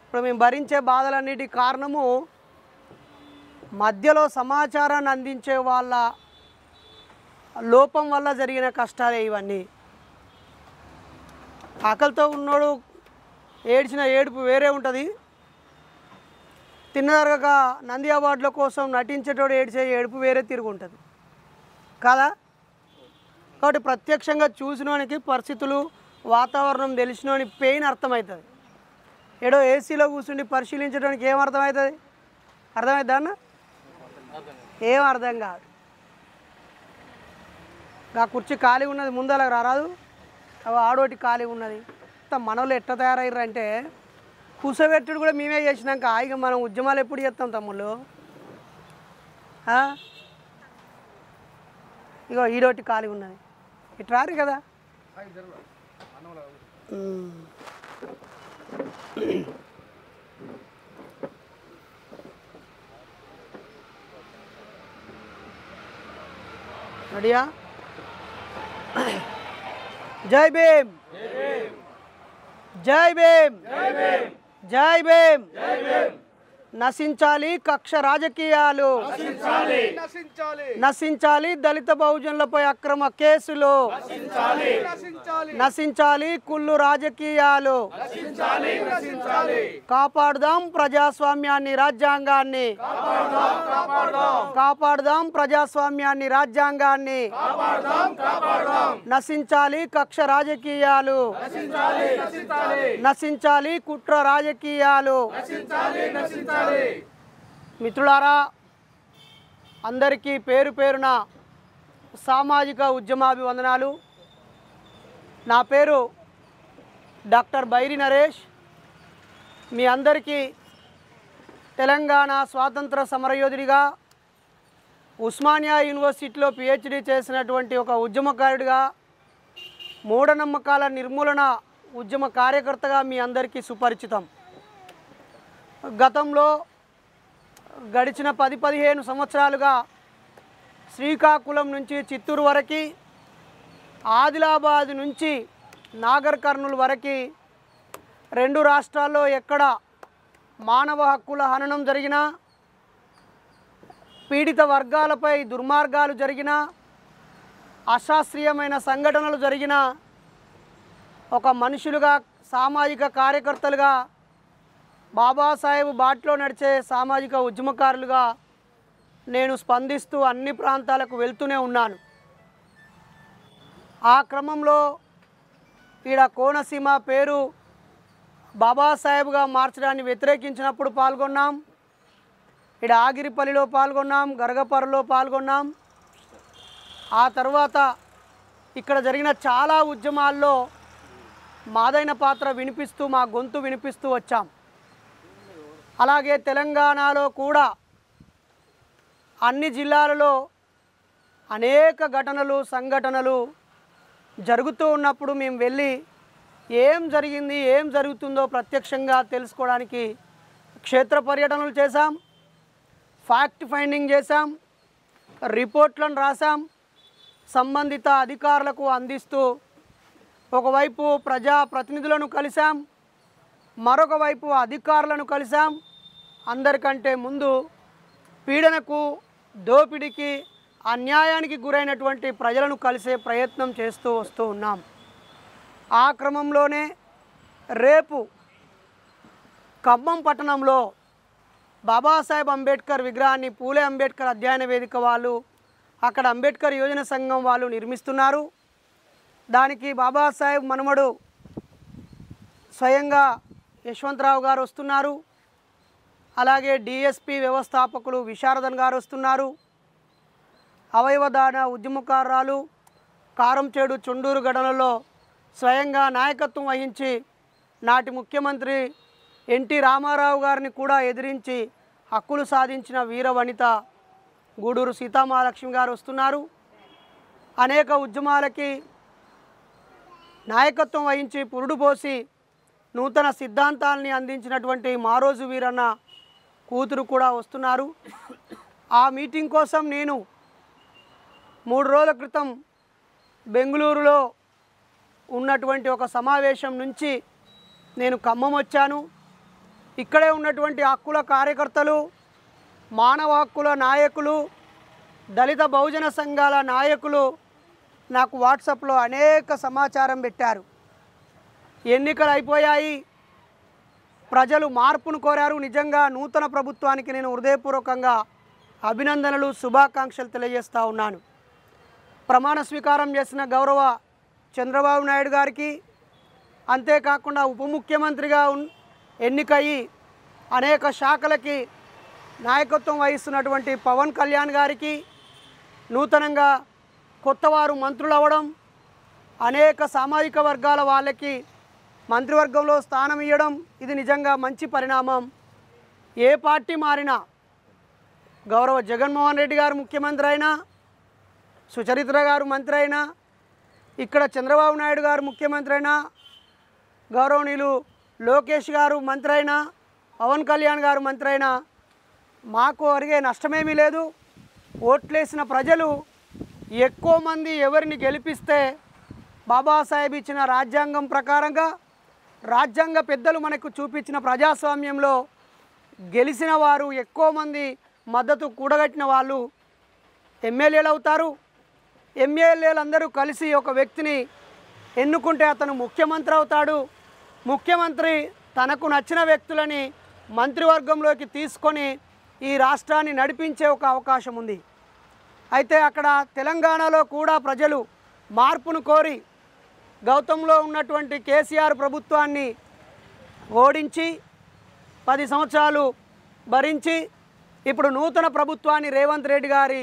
ఇప్పుడు మేము భరించే బాధలన్నిటికి కారణము మధ్యలో సమాచారాన్ని అందించే వాళ్ళ లోపం వల్ల జరిగిన కష్టాలే ఇవన్నీ. ఆకలితో ఉన్నోడు ఏడ్చిన ఏడుపు వేరే ఉంటుంది, తిన్నదరగక నంది అవార్డుల కోసం నటించేటోడు ఏడ్చే ఏడుపు వేరే తిరుగుంటుంది కదా. కాబట్టి ప్రత్యక్షంగా చూసినోనికి పరిస్థితులు, వాతావరణం తెలిసినోని పెయిన్ అర్థమవుతుంది. ఏడో ఏసీలో కూర్చుండి పరిశీలించడానికి ఏం అర్థమవుతుంది? అర్థమవుతుందా అన్న? ఏం అర్థం కాదు. ఆ కుర్చీ ఖాళీ ఉన్నది, ముందలా రారాదు, ఆడోటి ఖాళీ ఉన్నది. మనోళ్ళు ఎట్లా తయారయ్యారంటే కూసబెట్టుడు కూడా మేమే చేసినాక ఇక మనం ఉద్యమాలు ఎప్పుడు చేస్తాం తమ్ముళ్ళు? ఇగో ఈడోటి ఖాళీ ఉన్నది, ఇటు రారు కదా. రెడీయా? జై భీమ్. జై భీమ్. జై భీమ్. నశించాలి కక్ష రాజకీయాలు, నశించాలి నశించాలి దళిత బహుజనులపై అక్రమ కేసులు, నశించాలి కుళ్ళు రాజకీయాలు, కాపాడుదాం ప్రజాస్వామ్యాన్ని రాజ్యాంగాన్ని, కాపాడుదాం ప్రజాస్వామ్యాన్ని రాజ్యాంగాన్ని, నశించాలి కక్ష రాజకీయాలు, నశించాలి కుట్ర రాజకీయాలు. మిత్రులారా, అందరికీ పేరు పేరున సామాజిక ఉద్యమాభివందనాలు. నా పేరు డాక్టర్ బైరి నరేష్. మీ అందరికీ తెలంగాణ స్వాతంత్ర సమరయోధుడిగా, ఉస్మానియా యూనివర్సిటీలో పిహెచ్డి చేసినటువంటి ఒక ఉద్యమకారుడిగా, మూఢనమ్మకాల నిర్మూలన ఉద్యమ కార్యకర్తగా మీ అందరికీ సుపరిచితం. గతంలో గడిచిన 10-15 సంవత్సరాలుగా శ్రీకాకుళం నుంచి చిత్తూరు వరకు, ఆదిలాబాద్ నుంచి నాగర్ కర్నూలు వరకు 2 రాష్ట్రాల్లో ఎక్కడ మానవ హక్కుల హననం జరిగినా, పీడిత వర్గాలపై దుర్మార్గాలు జరిగినా, అశాస్త్రీయమైన సంఘటనలు జరిగినా, ఒక మనుషులుగా, సామాజిక కార్యకర్తలుగా, బాబాసాహెబ్ బాటలో నడిచే సామాజిక ఉద్యమకారులుగా నేను స్పందిస్తూ అన్ని ప్రాంతాలకు వెళ్తూనే ఉన్నాను. ఆ క్రమంలో ఈడ కోనసీమ పేరు బాబాసాహెబ్గా మార్చడాన్ని వ్యతిరేకించినప్పుడు పాల్గొన్నాం. ఈడ ఆగిరిపల్లిలో పాల్గొన్నాం, గరగపర్రలో పాల్గొన్నాం. ఆ తర్వాత ఇక్కడ జరిగిన చాలా ఉద్యమాల్లో మాదైన పాత్ర వినిపిస్తూ, మా గొంతు వినిపిస్తూ వచ్చాం. అలాగే తెలంగాణలో కూడా అన్ని జిల్లాలలో అనేక ఘటనలు, సంఘటనలు జరుగుతూ ఉన్నప్పుడు మేము వెళ్ళి ఏం జరిగింది, ఏం జరుగుతుందో ప్రత్యక్షంగా తెలుసుకోవడానికి క్షేత్ర పర్యటనలు చేశాం, ఫ్యాక్ట్ ఫైండింగ్ చేశాం, రిపోర్ట్లను రాశాం, సంబంధిత అధికారులకు అందిస్తూ ఒకవైపు ప్రజాప్రతినిధులను కలిశాం, మరొక వైపు అధికారులను కలిశాం. అందరికంటే ముందు పీడనకు, దోపిడీకి, అన్యాయానికి గురైనటువంటి ప్రజలను కలిసే ప్రయత్నం చేస్తూ వస్తూ ఉన్నాం. ఆ క్రమంలోనే రేపు ఖమ్మం పట్టణంలో బాబాసాహెబ్ అంబేద్కర్ విగ్రహాన్ని పూలే అంబేద్కర్ అధ్యయన వేదిక వాళ్ళు, అక్కడ అంబేద్కర్ యోజన సంఘం వాళ్ళు నిర్మిస్తున్నారు. దానికి బాబాసాహెబ్ మనమడు స్వయంగా యశ్వంతరావు గారు వస్తున్నారు. అలాగే డిఎస్పి వ్యవస్థాపకులు విశారదన్ గారు వస్తున్నారు. అవయవదాన ఉద్యమకారురాలు కారంచేడు చుండూరు ఘటనలో స్వయంగా నాయకత్వం వహించి నాటి ముఖ్యమంత్రి ఎన్టీ రామారావు గారిని కూడా ఎదిరించి హక్కులు సాధించిన వీర వనిత గూడూరు సీతామహాలక్ష్మి గారు వస్తున్నారు. అనేక ఉద్యమాలకి నాయకత్వం వహించి పురుడు పోసి నూతన సిద్ధాంతాలని అందించినటువంటి మారోజు వీరన్న కూతురు కూడా వస్తున్నారు. ఆ మీటింగ్ కోసం నేను 3 రోజుల క్రితం బెంగళూరులో ఉన్నటువంటి ఒక సమావేశం నుంచి నేను ఖమ్మం వచ్చాను. ఇక్కడే ఉన్నటువంటి హక్కుల కార్యకర్తలు, మానవ హక్కుల నాయకులు, దళిత బహుజన సంఘాల నాయకులు నాకు వాట్సాప్లో అనేక సమాచారం పెట్టారు. ఎన్నికలు అయిపోయాయి, ప్రజలు మార్పును కోరారు. నిజంగా నూతన ప్రభుత్వానికి నేను హృదయపూర్వకంగా అభినందనలు, శుభాకాంక్షలు తెలియజేస్తూ ఉన్నాను. ప్రమాణ స్వీకారం చేసిన గౌరవ చంద్రబాబు నాయుడు గారికి, అంతేకాకుండా ఉప ముఖ్యమంత్రిగా ఎన్నికయ్యి అనేక శాఖలకి నాయకత్వం వహిస్తున్నటువంటి పవన్ కళ్యాణ్ గారికి, నూతనంగా కొత్తవారు మంత్రులు అవ్వడం, అనేక సామాజిక వర్గాల వాళ్ళకి మంత్రివర్గంలో స్థానం ఇవ్వడం, ఇది నిజంగా మంచి పరిణామం. ఏ పార్టీ మారినా, గౌరవ జగన్మోహన్ రెడ్డి గారు ముఖ్యమంత్రి అయినా, సుచరిత్ర గారు మంత్రి అయినా, ఇక్కడ చంద్రబాబు నాయుడు గారు ముఖ్యమంత్రి అయినా, గౌరవనీయులు లోకేష్ గారు మంత్రి అయినా, పవన్ కళ్యాణ్ గారు మంత్రి అయినా మాకు అరిగే నష్టమేమీ లేదు. ఓట్లేసిన ప్రజలు ఎక్కువ మంది ఎవరిని గెలిపిస్తే బాబాసాహెబ్ ఇచ్చిన రాజ్యాంగం ప్రకారంగా, రాజ్యాంగ పెద్దలు మనకు చూపించిన ప్రజాస్వామ్యంలో గెలిచిన వారు ఎక్కువ మంది మద్దతు కూడగట్టిన వాళ్ళు ఎమ్మెల్యేలు అవుతారు. ఎమ్మెల్యేలు అందరూ కలిసి ఒక వ్యక్తిని ఎన్నుకుంటే అతను ముఖ్యమంత్రి అవుతాడు. ముఖ్యమంత్రి తనకు నచ్చిన వ్యక్తులని మంత్రివర్గంలోకి తీసుకొని ఈ రాష్ట్రాన్ని నడిపించే ఒక అవకాశం ఉంది. అయితే అక్కడ తెలంగాణలో కూడా ప్రజలు మార్పును కోరి గౌతంలో ఉన్నటువంటి కేసీఆర్ ప్రభుత్వాన్ని ఓడించి 10 సంవత్సరాలు భరించి ఇప్పుడు నూతన ప్రభుత్వాన్ని రేవంత్ రెడ్డి గారి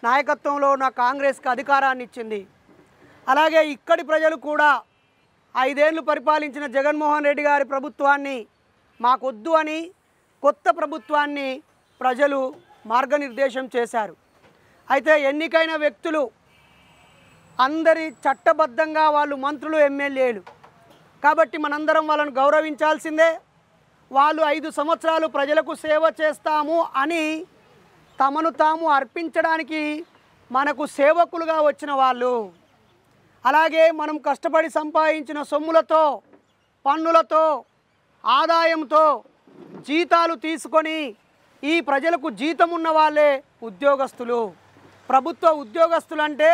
నాయకత్వంలో ఉన్న కాంగ్రెస్కి అధికారాన్ని ఇచ్చింది. అలాగే ఇక్కడి ప్రజలు కూడా 5 ఏళ్ళు పరిపాలించిన జగన్మోహన్ రెడ్డి గారి ప్రభుత్వాన్ని మాకొద్దు అని కొత్త ప్రభుత్వాన్ని ప్రజలు మార్గనిర్దేశం చేశారు. అయితే ఎన్నికైన వ్యక్తులు అందరి చట్టబద్ధంగా వాళ్ళు మంత్రులు, ఎమ్మెల్యేలు కాబట్టి మనందరం వాళ్ళను గౌరవించాల్సిందే. వాళ్ళు 5 సంవత్సరాలు ప్రజలకు సేవ చేస్తాము అని తమను తాము అర్పించడానికి మనకు సేవకులుగా వచ్చిన వాళ్ళు. అలాగే మనం కష్టపడి సంపాదించిన సొమ్ములతో, పన్నులతో, ఆదాయంతో జీతాలు తీసుకొని ఈ ప్రజలకు జీతం ఉన్న వాళ్ళే ఉద్యోగస్తులు. ప్రభుత్వ ఉద్యోగస్తులు అంటే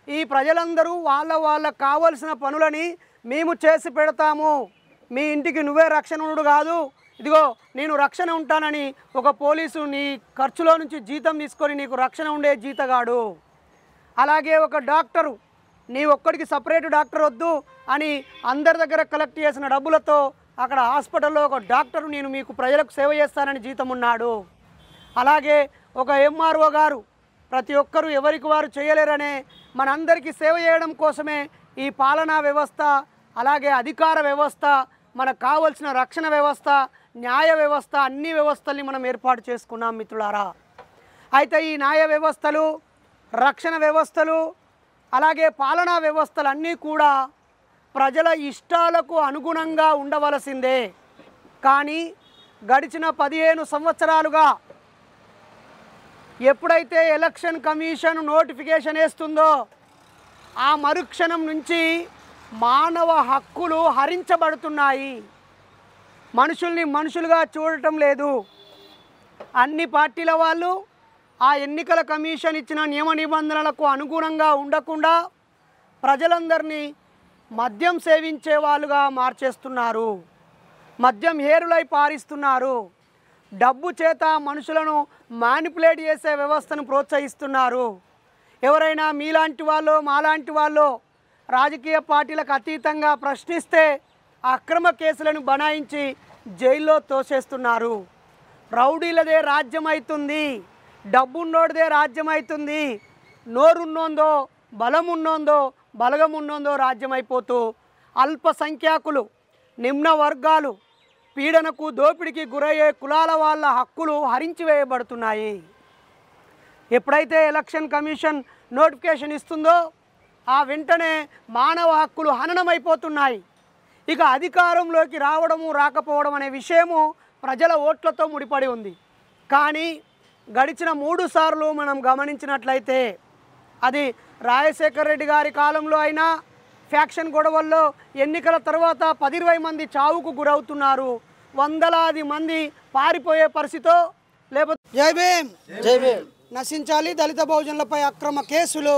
ఈ ప్రజలందరూ వాళ్ళకు కావలసిన పనులని మేము చేసి పెడతాము, మీ ఇంటికి నువ్వే రక్షణుడు కాదు, ఇదిగో నేను రక్షణ ఉంటానని ఒక పోలీసు నీ ఖర్చులో నుంచి జీతం తీసుకొని నీకు రక్షణ ఉండే జీతగాడు. అలాగే ఒక డాక్టరు నీ ఒక్కడికి సపరేట్ డాక్టర్ వద్దు అని అందరి దగ్గర కలెక్ట్ చేసిన డబ్బులతో అక్కడ హాస్పిటల్లో ఒక డాక్టరు నేను మీకు ప్రజలకు సేవ చేస్తానని జీతం ఉన్నాడు. అలాగే ఒక ఎంఆర్ఓ గారు ప్రతి ఒక్కరూ ఎవరికి వారు చేయలేరనే మనందరికీ సేవ చేయడం కోసమే ఈ పాలనా వ్యవస్థ, అలాగే అధికార వ్యవస్థ, మనకు కావలసిన రక్షణ వ్యవస్థ, న్యాయ వ్యవస్థ, అన్ని వ్యవస్థల్ని మనం ఏర్పాటు చేసుకున్నాం మిత్రులారా. అయితే ఈ న్యాయ వ్యవస్థలు, రక్షణ వ్యవస్థలు, అలాగే పాలనా వ్యవస్థలు అన్నీ కూడా ప్రజల ఇష్టాలకు అనుగుణంగా ఉండవలసిందే. కానీ గడిచిన 15 సంవత్సరాలుగా ఎప్పుడైతే ఎలక్షన్ కమిషన్ నోటిఫికేషన్ వేస్తుందో ఆ మరుక్షణం నుంచి మానవ హక్కులు హరించబడుతున్నాయి. మనుషుల్ని మనుషులుగా చూడటం లేదు. అన్ని పార్టీల వాళ్ళు ఆ ఎన్నికల కమిషన్ ఇచ్చిన నియమ నిబంధనలకు అనుగుణంగా ఉండకుండా ప్రజలందరినీ మద్యం సేవించే వాళ్ళుగా మార్చేస్తున్నారు. మద్యం హేరులై పారిస్తున్నారు. డబ్బు చేత మనుషులను మ్యానిపులేట్ చేసే వ్యవస్థను ప్రోత్సహిస్తున్నారు. ఎవరైనా మీలాంటి వాళ్ళు, మాలాంటి వాళ్ళు రాజకీయ పార్టీలకు అతీతంగా ప్రశ్నిస్తే అక్రమ కేసులను బనాయించి జైల్లో తోసేస్తున్నారు. రౌడీలదే రాజ్యమవుతుంది, డబ్బున్నోడిదే రాజ్యమవుతుంది, నోరున్నోందో, బలమున్నోందో, బలగమున్నోందో రాజ్యమైపోతూ అల్పసంఖ్యాకులు, నిమ్న వర్గాలు పీడనకు, దోపిడికి గురయ్యే కులాల వాళ్ళ హక్కులు హరించివేయబడుతున్నాయి. ఎప్పుడైతే ఎలక్షన్ కమిషన్ నోటిఫికేషన్ ఇస్తుందో ఆ వెంటనే మానవ హక్కులు హననమైపోతున్నాయి. ఇక అధికారంలోకి రావడము, రాకపోవడం అనే విషయము ప్రజల ఓట్లతో ముడిపడి ఉంది. కానీ గడిచిన 3 సార్లు మనం గమనించినట్లయితే అది రాజశేఖర్ రెడ్డి గారి కాలంలో అయినా ఫ్యాక్షన్ గొడవల్లో ఎన్నికల తర్వాత 10-20 మంది చావుకు గురవుతున్నారు. వందలాది మంది పారిపోయే పరిస్థితితో, లేకపోతే జై భీమ్ జై భీమ్ నశించాలి దళిత బహుజనులపై అక్రమ కేసులు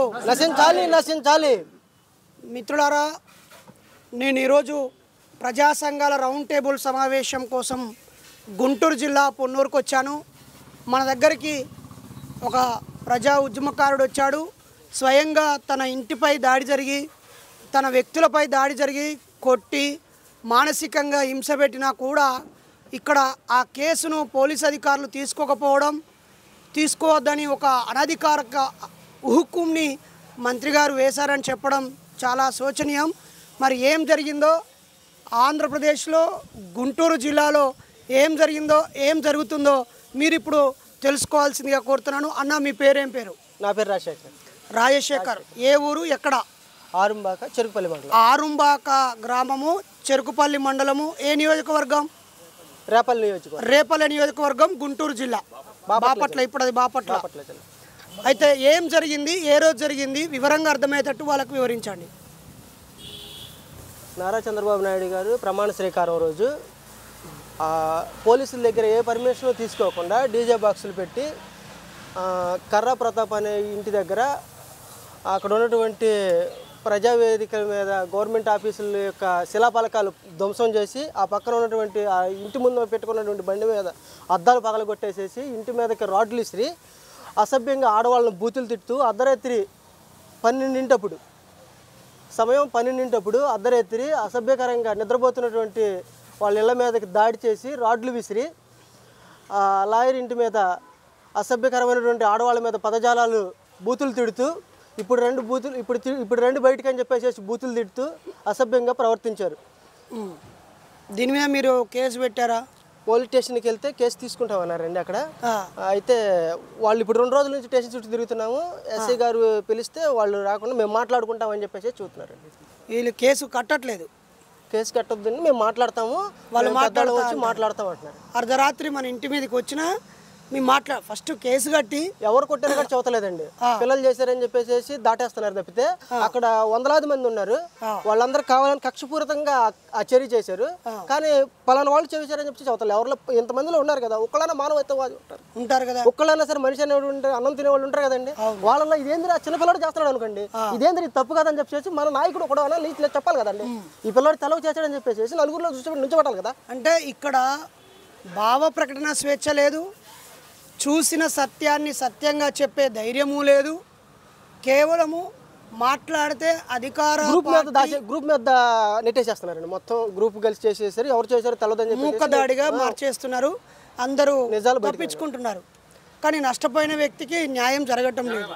నశించాలి. మిత్రులారా, నేను ఈరోజు ప్రజా సంఘాల రౌండ్ టేబుల్ సమావేశం కోసం గుంటూరు జిల్లా పొన్నూరుకు వచ్చాను. మన దగ్గరికి ఒక ప్రజా ఉద్యమకారుడు వచ్చాడు. స్వయంగా తన ఇంటిపై దాడి జరిగి, తన వ్యక్తులపై దాడి జరిగి, కొట్టి మానసికంగా హింస పెట్టినా కూడా ఇక్కడ ఆ కేసును పోలీస్ అధికారులు తీసుకోవద్దని ఒక అనధికారిక హుకుంని మంత్రి గారు వేశారని చెప్పడం చాలా శోచనీయం. మరి ఏం జరిగిందో ఆంధ్రప్రదేశ్లో గుంటూరు జిల్లాలో ఏం జరిగిందో, ఏం జరుగుతుందో మీరు ఇప్పుడు తెలుసుకోవాల్సిందిగా కోరుతున్నాను. అన్న, మీ పేరేం పేరు? నా పేరు రాజశేఖర్. ఏ ఊరు, ఎక్కడ? ఆరుంబాక, చెరుకుపల్లి మండలం. ఆరుంబాక గ్రామము, చెరుకుపల్లి మండలము. ఏ నియోజకవర్గం? రేపల్లె నియోజకవర్గం, గుంటూరు జిల్లా, బాపట్ల. ఇప్పుడు అది బాపట్ల. అయితే ఏం జరిగింది, ఏ రోజు జరిగింది, వివరంగా అర్థమయ్యేటట్టు వాళ్ళకు వివరించండి. నారా చంద్రబాబు నాయుడు గారు ప్రమాణ స్వీకారం రోజు పోలీసుల దగ్గర ఏ పర్మిషన్ తీసుకోకుండా డీజే బాక్సులు పెట్టి కర్రా ప్రతాప్ అనే ఇంటి దగ్గర అక్కడ ఉన్నటువంటి ప్రజావేదికల మీద గవర్నమెంట్ ఆఫీసుల యొక్క శిలాఫలకాలు ధ్వంసం చేసి ఆ పక్కన ఉన్నటువంటి ఆ ఇంటి ముందు పెట్టుకున్నటువంటి బండి మీద అద్దాలు పగలగొట్టేసేసి ఇంటి మీదకి రాడ్లు ఇసిరి అసభ్యంగా ఆడవాళ్ళని బూతులు తిట్టుతూ అర్ధరాత్రి 12 సమయం 12 అర్ధరాత్రి అసభ్యకరంగా నిద్రపోతున్నటువంటి వాళ్ళ ఇళ్ళ మీదకి దాడి చేసి రాడ్లు విసిరి లాయర్ ఇంటి మీద అసభ్యకరమైనటువంటి ఆడవాళ్ళ మీద పదజాలాలు బూతులు తిడుతూ ఇప్పుడు రెండు బయటికి అని చెప్పేసి బూతులు తిడుతూ అసభ్యంగా ప్రవర్తించారు. దీని మీద మీరు కేసు పెట్టారా? పోలీస్ స్టేషన్కి వెళ్తే కేసు తీసుకుంటామన్నారండి అక్కడ. అయితే వాళ్ళు ఇప్పుడు 2 రోజుల నుంచి స్టేషన్ చుట్టూ తిరుగుతున్నాము, ఎస్ఐ గారు పిలిస్తే వాళ్ళు రాకుండా మేము మాట్లాడుకుంటామని చెప్పేసి చూస్తున్నారండి. వీళ్ళు కేసు కట్టట్లేదు. కేసు కట్టొద్దని మేము మాట్లాడతాము, వాళ్ళు వచ్చి మాట్లాడతాం అంటున్నారు. అర్ధరాత్రి మన ఇంటి మీదకి వచ్చినా మేము ఫస్ట్ కేసు కట్టి ఎవరు కొట్టారు కూడా చదవలేదండి. పిల్లలు చేశారని చెప్పేసి దాటేస్తున్నారు తప్పితే అక్కడ వందలాది మంది ఉన్నారు, వాళ్ళందరూ కావాలని కక్షపూరితంగా ఆ చర్య చేశారు. కానీ పలానా వాళ్ళు చేశారని చెప్పి చదవలేదు. ఎవరిలో ఇంతమందిలో ఉన్నారు కదా, ఒక్కళ్ళైనా మానవత్వవాది ఉంటారు కదా, ఒక్కళ్ళైనా సరే మనిషి అనేవాళ్ళు అన్నం తినేవాళ్ళు ఉంటారు కదండి. వాళ్ళలో ఇదేంద్రి ఆ చిన్నపిల్లడు చేస్తాడు అనుకోండి, ఇదేంద్రి తప్పు కదని చెప్పేసి మన నాయకుడు కూడా చెప్పాలి కదండి. ఈ పిల్లడు తెలవ చేశాడని చెప్పేసి నలుగురిలో నుంచోబెట్టాలి కదా. అంటే ఇక్కడ భావ ప్రకటన స్వేచ్ఛ లేదు, చూసిన సత్యాన్ని సత్యంగా చెప్పే ధైర్యము లేదు, కేవలము మాట్లాడితే అధికార గ్రూప్ మీద నెట్టేసేస్తున్నారండి. మొత్తం గ్రూప్ కలిసి చేసేసారు, ఎవరు చేశారు తెలవదని మూకదాడిగా మార్చేస్తున్నారు, అందరూ నిజాలు తప్పించుకుంటున్నారు. కానీ నష్టపోయిన వ్యక్తికి న్యాయం జరగటం లేదు,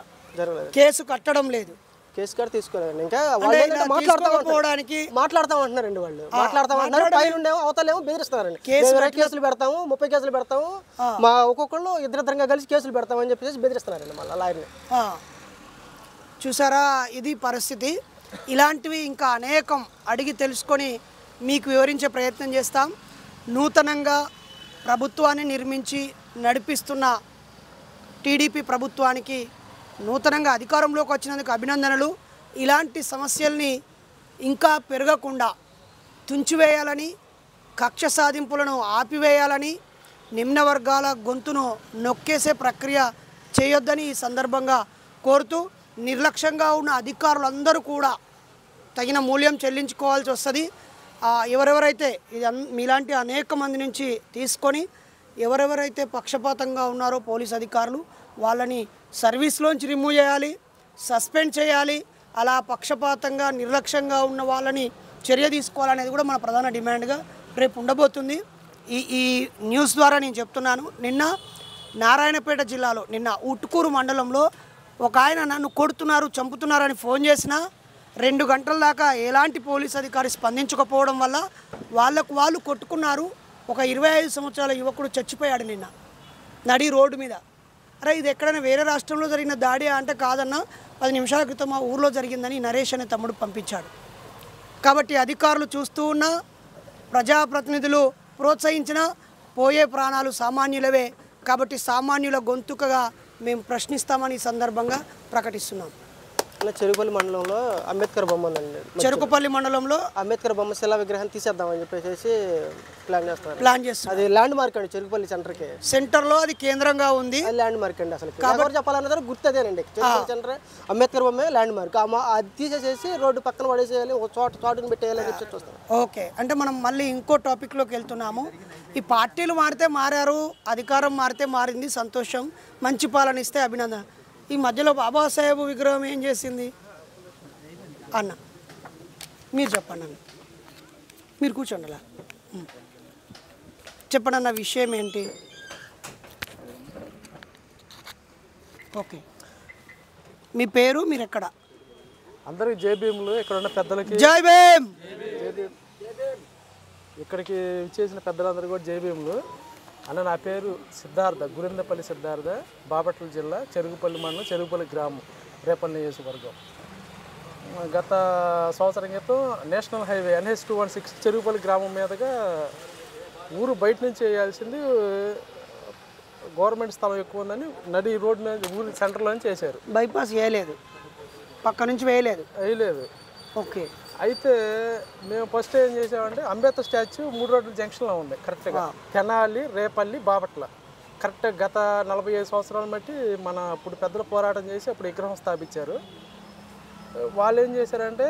కేసు కట్టడం లేదు. కేసు కార్డు తీసుకోలేదండి. ఇంకా మాట్లాడతామంటున్నారండి వాళ్ళు, మాట్లాడతామంటున్నారు. పైన అవతలేమో బెదిరిస్తున్నారండి, కేసులు పెడతాము, 30 కేసులు పెడతాము, మా ఒక్కొక్కళ్ళు ఇద్దరిద్దరంగా కలిసి కేసులు పెడతామని చెప్పేసి బెదిరిస్తున్నారండి మళ్ళీ లాయర్ని. చూసారా, ఇది పరిస్థితి. ఇలాంటివి ఇంకా అనేకం అడిగి తెలుసుకొని మీకు వివరించే ప్రయత్నం చేస్తాం. నూతనంగా ప్రభుత్వాన్ని నిర్మించి నడిపిస్తున్న టీడీపీ ప్రభుత్వానికి నూతనంగా అధికారంలోకి వచ్చినందుకు అభినందనలు. ఇలాంటి సమస్యల్ని ఇంకా పెరగకుండా తుంచివేయాలని, కక్ష సాధింపులను ఆపివేయాలని, నిమ్న వర్గాల గొంతును నొక్కేసే ప్రక్రియ చేయొద్దని ఈ సందర్భంగా కోరుతూ, నిర్లక్ష్యంగా ఉన్న అధికారులందరూ కూడా తగిన మూల్యం చెల్లించుకోవాల్సి వస్తుంది. ఎవరెవరైతే మీలాంటి అనేక మంది నుంచి తీసుకొని ఎవరెవరైతే పక్షపాతంగా ఉన్నారో పోలీస్ అధికారులు వాళ్ళని సర్వీస్లోంచి రిమూవ్ చేయాలి, సస్పెండ్ చేయాలి. అలా పక్షపాతంగా నిర్లక్ష్యంగా ఉన్న వాళ్ళని చర్య తీసుకోవాలనేది కూడా మన ప్రధాన డిమాండ్గా రేపు ఉండబోతుంది. ఈ న్యూస్ ద్వారా నేను చెప్తున్నాను. నిన్న నారాయణపేట జిల్లాలో ఉట్కూరు మండలంలో ఒక ఆయన నన్ను కొడుతున్నారు, చంపుతున్నారని ఫోన్ చేసినా 2 గంటల దాకా ఎలాంటి పోలీస్ అధికారి స్పందించకపోవడం వల్ల వాళ్ళు కొట్టుకున్నారు. ఒక 25 సంవత్సరాల యువకుడు చచ్చిపోయాడు నిన్న నడి రోడ్డు మీద. అరే ఇది ఎక్కడైనా వేరే రాష్ట్రంలో జరిగిన దాడి అంటే కాదన్నా, 10 నిమిషాల క్రితం మా ఊర్లో జరిగిందని నరేష్ అనే తమ్ముడు పంపించాడు. కాబట్టి అధికారులు చూస్తూ ఉన్నా, ప్రజాప్రతినిధులు ప్రోత్సహించినా పోయే ప్రాణాలు సామాన్యులవే. కాబట్టి సామాన్యుల గొంతుకగా మేము ప్రశ్నిస్తామని ఈ సందర్భంగా ప్రకటిస్తున్నాం. చెరుకుపల్లి మండలంలో అంబేద్కర్ బొమ్మ ఉందండి. చెరుకుపల్లి మండలంలో అంబేద్కర్ బొమ్మ శిలా విగ్రహాన్ని తీసేద్దామని చెప్పేసి ప్లాన్ చేస్తారు. అది ల్యాండ్ మార్క్ అండి, చెరుకుపల్లి సెంటర్లో అది కేంద్రంగా ఉంది. ల్యాండ్ మార్క్ అండి. అసలు కాబట్టి చెప్పాలన్నది గుర్తు అదేనండి, చెరుకుపల్లి సెంటర్ అంబేద్కర్ బొమ్మే ల్యాండ్ మార్క్. అది తీసేసేసి రోడ్డు పక్కన పడేసేయాలి, చోటుని పెట్టేయాలని చెప్పి చూస్తాం. ఓకే, అంటే మనం మళ్ళీ ఇంకో టాపిక్లోకి వెళ్తున్నాము. ఈ పార్టీలు మారితే మారారు, అధికారం మారితే మారింది, సంతోషం, మంచి పాలన ఇస్తే అభినందన. ఈ మధ్యలో బాబాసాహెబ్ విగ్రహం ఏం చేసింది అన్న? మీరు చెప్పండి అన్న, మీరు కూర్చోండి అలా చెప్పండి అన్న, విషయం ఏంటి? ఓకే, మీ పేరు, మీరు ఎక్కడ? అందరికి జై భీములు. ఇక్కడ ఉన్న పెద్దలకి జై భీమ్. ఇక్కడికి చేసిన పెద్దలందరూ కూడా జై భీములు. అన్న నా పేరు సిద్ధార్థ, గురిందపల్లి సిద్ధార్థ, బాపట్ల జిల్లా, చెరుకుపల్లి మండలం, చెరుకుపల్లి గ్రామం, రేపల్లి నియోజకవర్గం. గత సంవత్సరం క్రితం నేషనల్ హైవే NH 216 చెరుకుపల్లి గ్రామం మీదుగా ఊరు బయట నుంచి వేయాల్సింది గవర్నమెంట్ స్థలం ఎక్కువ ఉందని నడి రోడ్ మీద ఊరి సెంటర్లో నుంచి వేశారు. బైపాస్ వేయలేదు, పక్క నుంచి వేయలేదు. వేయలేదు. ఓకే, అయితే మేము ఫస్ట్ ఏం చేసామంటే అంబేద్కర్ స్టాచ్యూ 3 రోడ్ల జంక్షన్లో ఉంది కరెక్ట్గా, తెనాలి, రేపల్లి, బాపట్ల. కరెక్ట్గా గత 45 సంవత్సరాలు బట్టి మన అప్పుడు పెద్దలు పోరాటం చేసి అప్పుడు విగ్రహం స్థాపించారు. వాళ్ళు ఏం చేశారంటే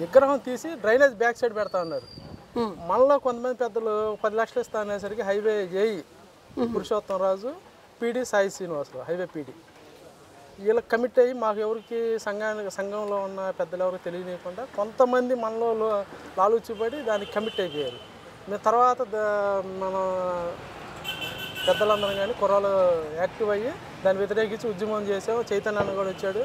విగ్రహం తీసి డ్రైనేజ్ బ్యాక్ సైడ్ పెడతా ఉన్నారు. మనలో కొంతమంది పెద్దలు 10 లక్షలు ఇస్తా అనేసరికి highway AE Purushottam Raju, PD Sai Srinivasarao, highway PD, వీళ్ళకి కమిట్ అయ్యి మాకు ఎవరికి సంఘంలో ఉన్న పెద్దలు ఎవరికి తెలియనియకుండా కొంతమంది మనలో లాలూచిపడి దానికి కమిట్ అయిపోయారు. మేము తర్వాత మన పెద్దలందరం కానీ కుర్రాలు యాక్టివ్ అయ్యి దాన్ని వ్యతిరేకించి ఉద్యమం చేసాము. చైతన్య అన్న కూడా వచ్చాడు.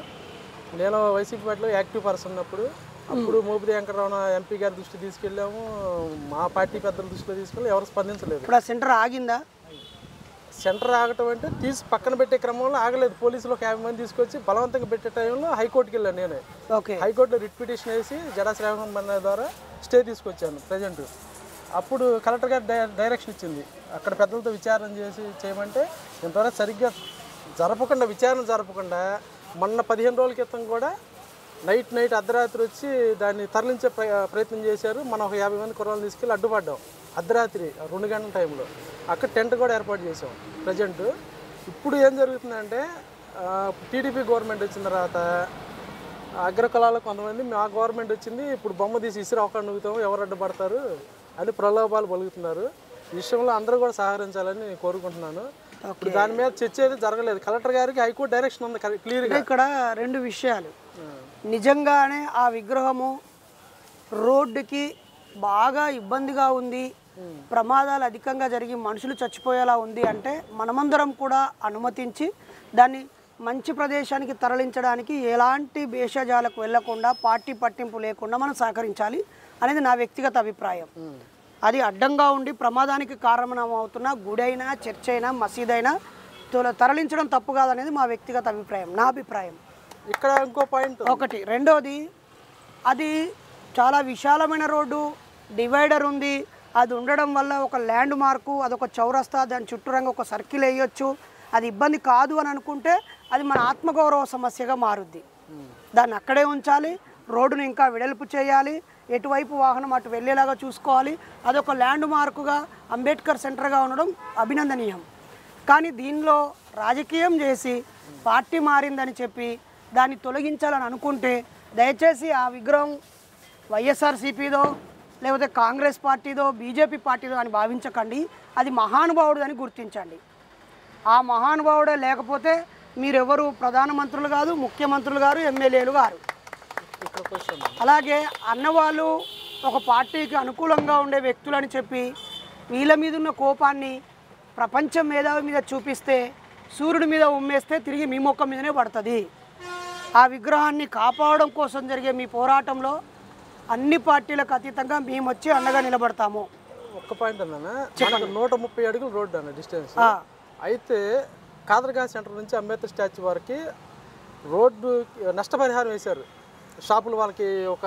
నేను వైసీపీ పార్టీలో యాక్టివ్ పర్సన్ ఉన్నప్పుడు అప్పుడు మోపిదేవి వెంకటరమణ ఎంపీ గారి దృష్టి తీసుకెళ్ళాము, మా పార్టీ పెద్దల దృష్టిలో తీసుకెళ్ళి ఎవరు స్పందించలేదు. ఇప్పుడు ఆ సెంటర్ ఆగిందా? సెంటర్ ఆగటం అంటే తీసి పక్కన పెట్టే క్రమంలో ఆగలేదు. పోలీసులు ఒక 50 మంది తీసుకొచ్చి బలవంతంగా పెట్టే టైంలో హైకోర్టుకి వెళ్ళాను నేనే. హైకోర్టులో రిట్ పిటిషన్ వేసి జడా శ్రావణ్ బన్న ద్వారా స్టే తీసుకొచ్చాను ప్రజెంట్. అప్పుడు కలెక్టర్ గారు డైరెక్షన్ ఇచ్చింది, అక్కడ పెద్దలతో విచారణ చేయమంటే ఇంతవరకు సరిగ్గా విచారణ జరపకుండా మొన్న 15 రోజుల క్రితం కూడా నైట్ అర్ధరాత్రి వచ్చి దాన్ని తరలించే ప్రయత్నం చేశారు. మనం ఒక 50 మంది కుర్రాలను తీసుకెళ్ళి అడ్డుపడ్డాం అర్ధరాత్రి 2 గంటల టైంలో. అక్కడ టెంట్ కూడా ఏర్పాటు చేసాం ప్రజెంట్. ఇప్పుడు ఏం జరుగుతుందంటే టీడీపీ గవర్నమెంట్ వచ్చిన తర్వాత అగ్రకులాలకు కొంతమంది మా గవర్నమెంట్ వచ్చింది ఇప్పుడు బొమ్మ తీసి ఇసురు ఒక నుగుతాము ఎవరు అడ్డుపడతారు అని ప్రలోభాలు పలుకుతున్నారు. ఈ విషయంలో అందరూ కూడా సహకరించాలని నేను కోరుకుంటున్నాను. ఇప్పుడు దాని మీద చర్చ అయితే జరగలేదు. కలెక్టర్ గారికి హైకోర్టు డైరెక్షన్ ఉంది క్లియర్గా. ఇక్కడ 2 విషయాలు, నిజంగానే ఆ విగ్రహము రోడ్డుకి బాగా ఇబ్బందిగా ఉంది, ప్రమాదాలు అధికంగా జరిగి మనుషులు చచ్చిపోయేలా ఉంది అంటే మనమందరం కూడా అనుమతించి దాన్ని మంచి ప్రదేశానికి తరలించడానికి ఎలాంటి భేషజాలకు వెళ్లకుండా పార్టీ పట్టింపు లేకుండా మనం సహకరించాలి అనేది నా వ్యక్తిగత అభిప్రాయం. అది అడ్డంగా ఉండి ప్రమాదానికి కారణమవుతున్న గుడైనా, చర్చ్ అయినా, మసీదైనా తరలించడం తప్పు కాదనేది మా వ్యక్తిగత అభిప్రాయం, నా అభిప్రాయం. ఇక్కడ ఇంకో పాయింట్ ఒకటి. రెండోది, అది చాలా విశాలమైన రోడ్డు, డివైడర్ ఉంది, అది ఉండడం వల్ల ఒక ల్యాండ్ మార్కు, అదొక చౌరస్తా, దాని చుట్టూరంగా ఒక సర్కిల్ వేయొచ్చు, అది ఇబ్బంది కాదు అని అనుకుంటే అది మన ఆత్మగౌరవ సమస్యగా మారుద్ది. దాన్ని అక్కడే ఉంచాలి, రోడ్డును ఇంకా వెడల్పు చేయాలి, ఎటువైపు వాహనం అటు వెళ్ళేలాగా చూసుకోవాలి. అదొక ల్యాండ్ మార్కుగా అంబేద్కర్ సెంటర్గా ఉండడం అభినందనీయం. కానీ దీనిలో రాజకీయం చేసి పార్టీ మారిందని చెప్పి దాన్ని తొలగించాలని అనుకుంటే దయచేసి ఆ విగ్రహం వైఎస్ఆర్సీపీదో లేకపోతే కాంగ్రెస్ పార్టీదో బీజేపీ పార్టీదో అని భావించకండి. అది మహానుభావుడు అని గుర్తించండి. ఆ మహానుభావుడే లేకపోతే మీరెవరు ప్రధానమంత్రులు కాదు, ముఖ్యమంత్రులు గారు, ఎమ్మెల్యేలు గారు. అలాగే అన్నవాళ్ళు ఒక పార్టీకి అనుకూలంగా ఉండే వ్యక్తులని చెప్పి వీళ్ళ మీద ఉన్న కోపాన్ని ప్రపంచం మేధావి మీద చూపిస్తే, సూర్యుడి మీద ఉమ్మేస్తే తిరిగి మీ మొక్క మీదనే పడుతుంది. ఆ విగ్రహాన్ని కాపాడడం కోసం జరిగే మీ పోరాటంలో అన్ని పార్టీలకు అతీతంగా మేము వచ్చి అండగా నిలబడతాము. ఒక్క పాయింట్ అన్నా, 130 అడుగులు రోడ్డు అన్న డిస్టెన్స్. అయితే కాదర్గా సెంటర్ నుంచి అంబేద్కర్ స్టాచ్యూ వరకు రోడ్డు నష్టపరిహారం వేశారు. షాపులు వాళ్ళకి ఒక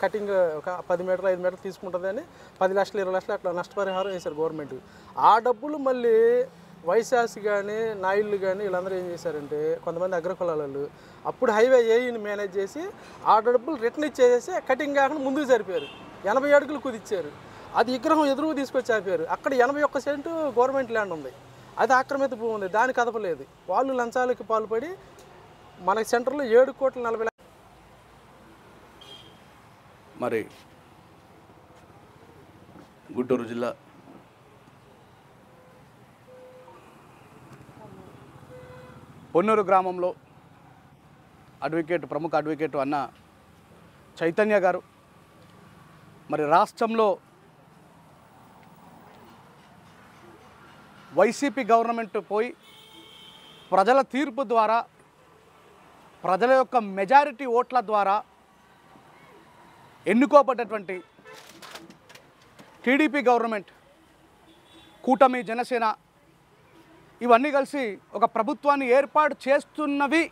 కటింగ్ ఒక 10 మీటర్లు 5 మీటర్లు తీసుకుంటుందని 10 లక్షలు 20 లక్షలు అట్లా నష్టపరిహారం వేశారు గవర్నమెంట్. ఆ డబ్బులు మళ్ళీ వైశాసి కానీ నాయుళ్ళు కానీ వీళ్ళందరూ ఏం చేశారంటే కొంతమంది అగ్రకులాలు అప్పుడు హైవే ఏఈని మేనేజ్ చేసి ఆ డబ్బులు రిటర్న్ ఇచ్చేసి కటింగ్ కాకుండా ముందుకు సరిపోయారు. 80 అడుగులు కుదిచ్చారు. అది విగ్రహం ఎదురుగా తీసుకొచ్చి ఆపారు. అక్కడ 81 సెంటు గవర్నమెంట్ ల్యాండ్ ఉంది, అది ఆక్రమిత భూమి ఉంది, దాన్ని కదపలేదు. వాళ్ళు లంచాలకి పాల్పడి మన సెంటర్లో 7,40,00,000. మరి గుంటూరు జిల్లా పొన్నూరు గ్రామంలో ప్రముఖ అడ్వకేట్ అన్న చైతన్య గారు మరి రాష్ట్రంలో వైసీపీ గవర్నమెంట్ పోయి ప్రజల తీర్పు ద్వారా, ప్రజల యొక్క మెజారిటీ ఓట్ల ద్వారా ఎన్నుకోబడ్డటువంటి టీడీపీ గవర్నమెంట్, కూటమి, జనసేన ఇవన్నీ కలిసి ఒక ప్రభుత్వాన్ని ఏర్పాటు చేస్తున్నవి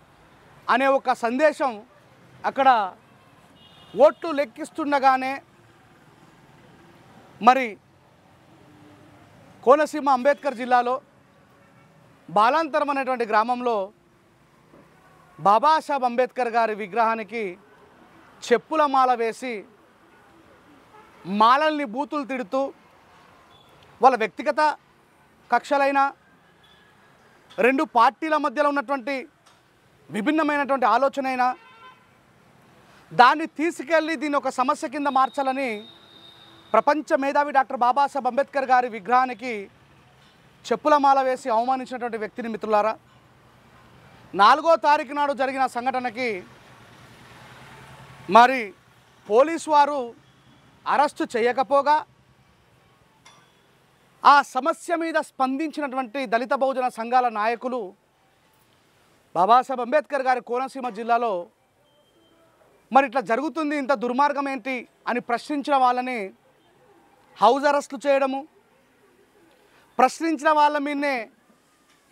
అనే ఒక సందేశం అక్కడ ఓట్లు లెక్కిస్తుండగానే మరి కోనసీమ అంబేద్కర్ జిల్లాలో బాలాంతరం అనేటువంటి గ్రామంలో బాబాసాహెబ్ అంబేద్కర్ గారి విగ్రహానికి చెప్పుల మాల వేసి మాలల్ని బూతులు తిడుతూ వాళ్ళ వ్యక్తిగత కక్షలైన రెండు పార్టీల మధ్యలో ఉన్నటువంటి విభిన్నమైనటువంటి ఆలోచన అయినా దాన్ని తీసుకెళ్ళి దీన్ని ఒక సమస్య కింద మార్చాలని ప్రపంచ మేధావి డాక్టర్ బాబాసాహెబ్ అంబేద్కర్ గారి విగ్రహానికి చెప్పుల మాల వేసి అవమానించినటువంటి వ్యక్తిని మిత్రులారా, 4వ తారీఖు నాడు జరిగిన సంఘటనకి మరి పోలీసు వారు అరెస్టు చేయకపోగా ఆ సమస్య మీద స్పందించినటువంటి దళిత బహుజన సంఘాల నాయకులు బాబాసాహెబ్ అంబేద్కర్ గారి కోనసీమ జిల్లాలో మరి ఇట్లా జరుగుతుంది, ఇంత దుర్మార్గం ఏంటి అని ప్రశ్నించిన వాళ్ళని హౌస్ అరెస్టులు చేయడము, ప్రశ్నించిన వాళ్ళ మీదనే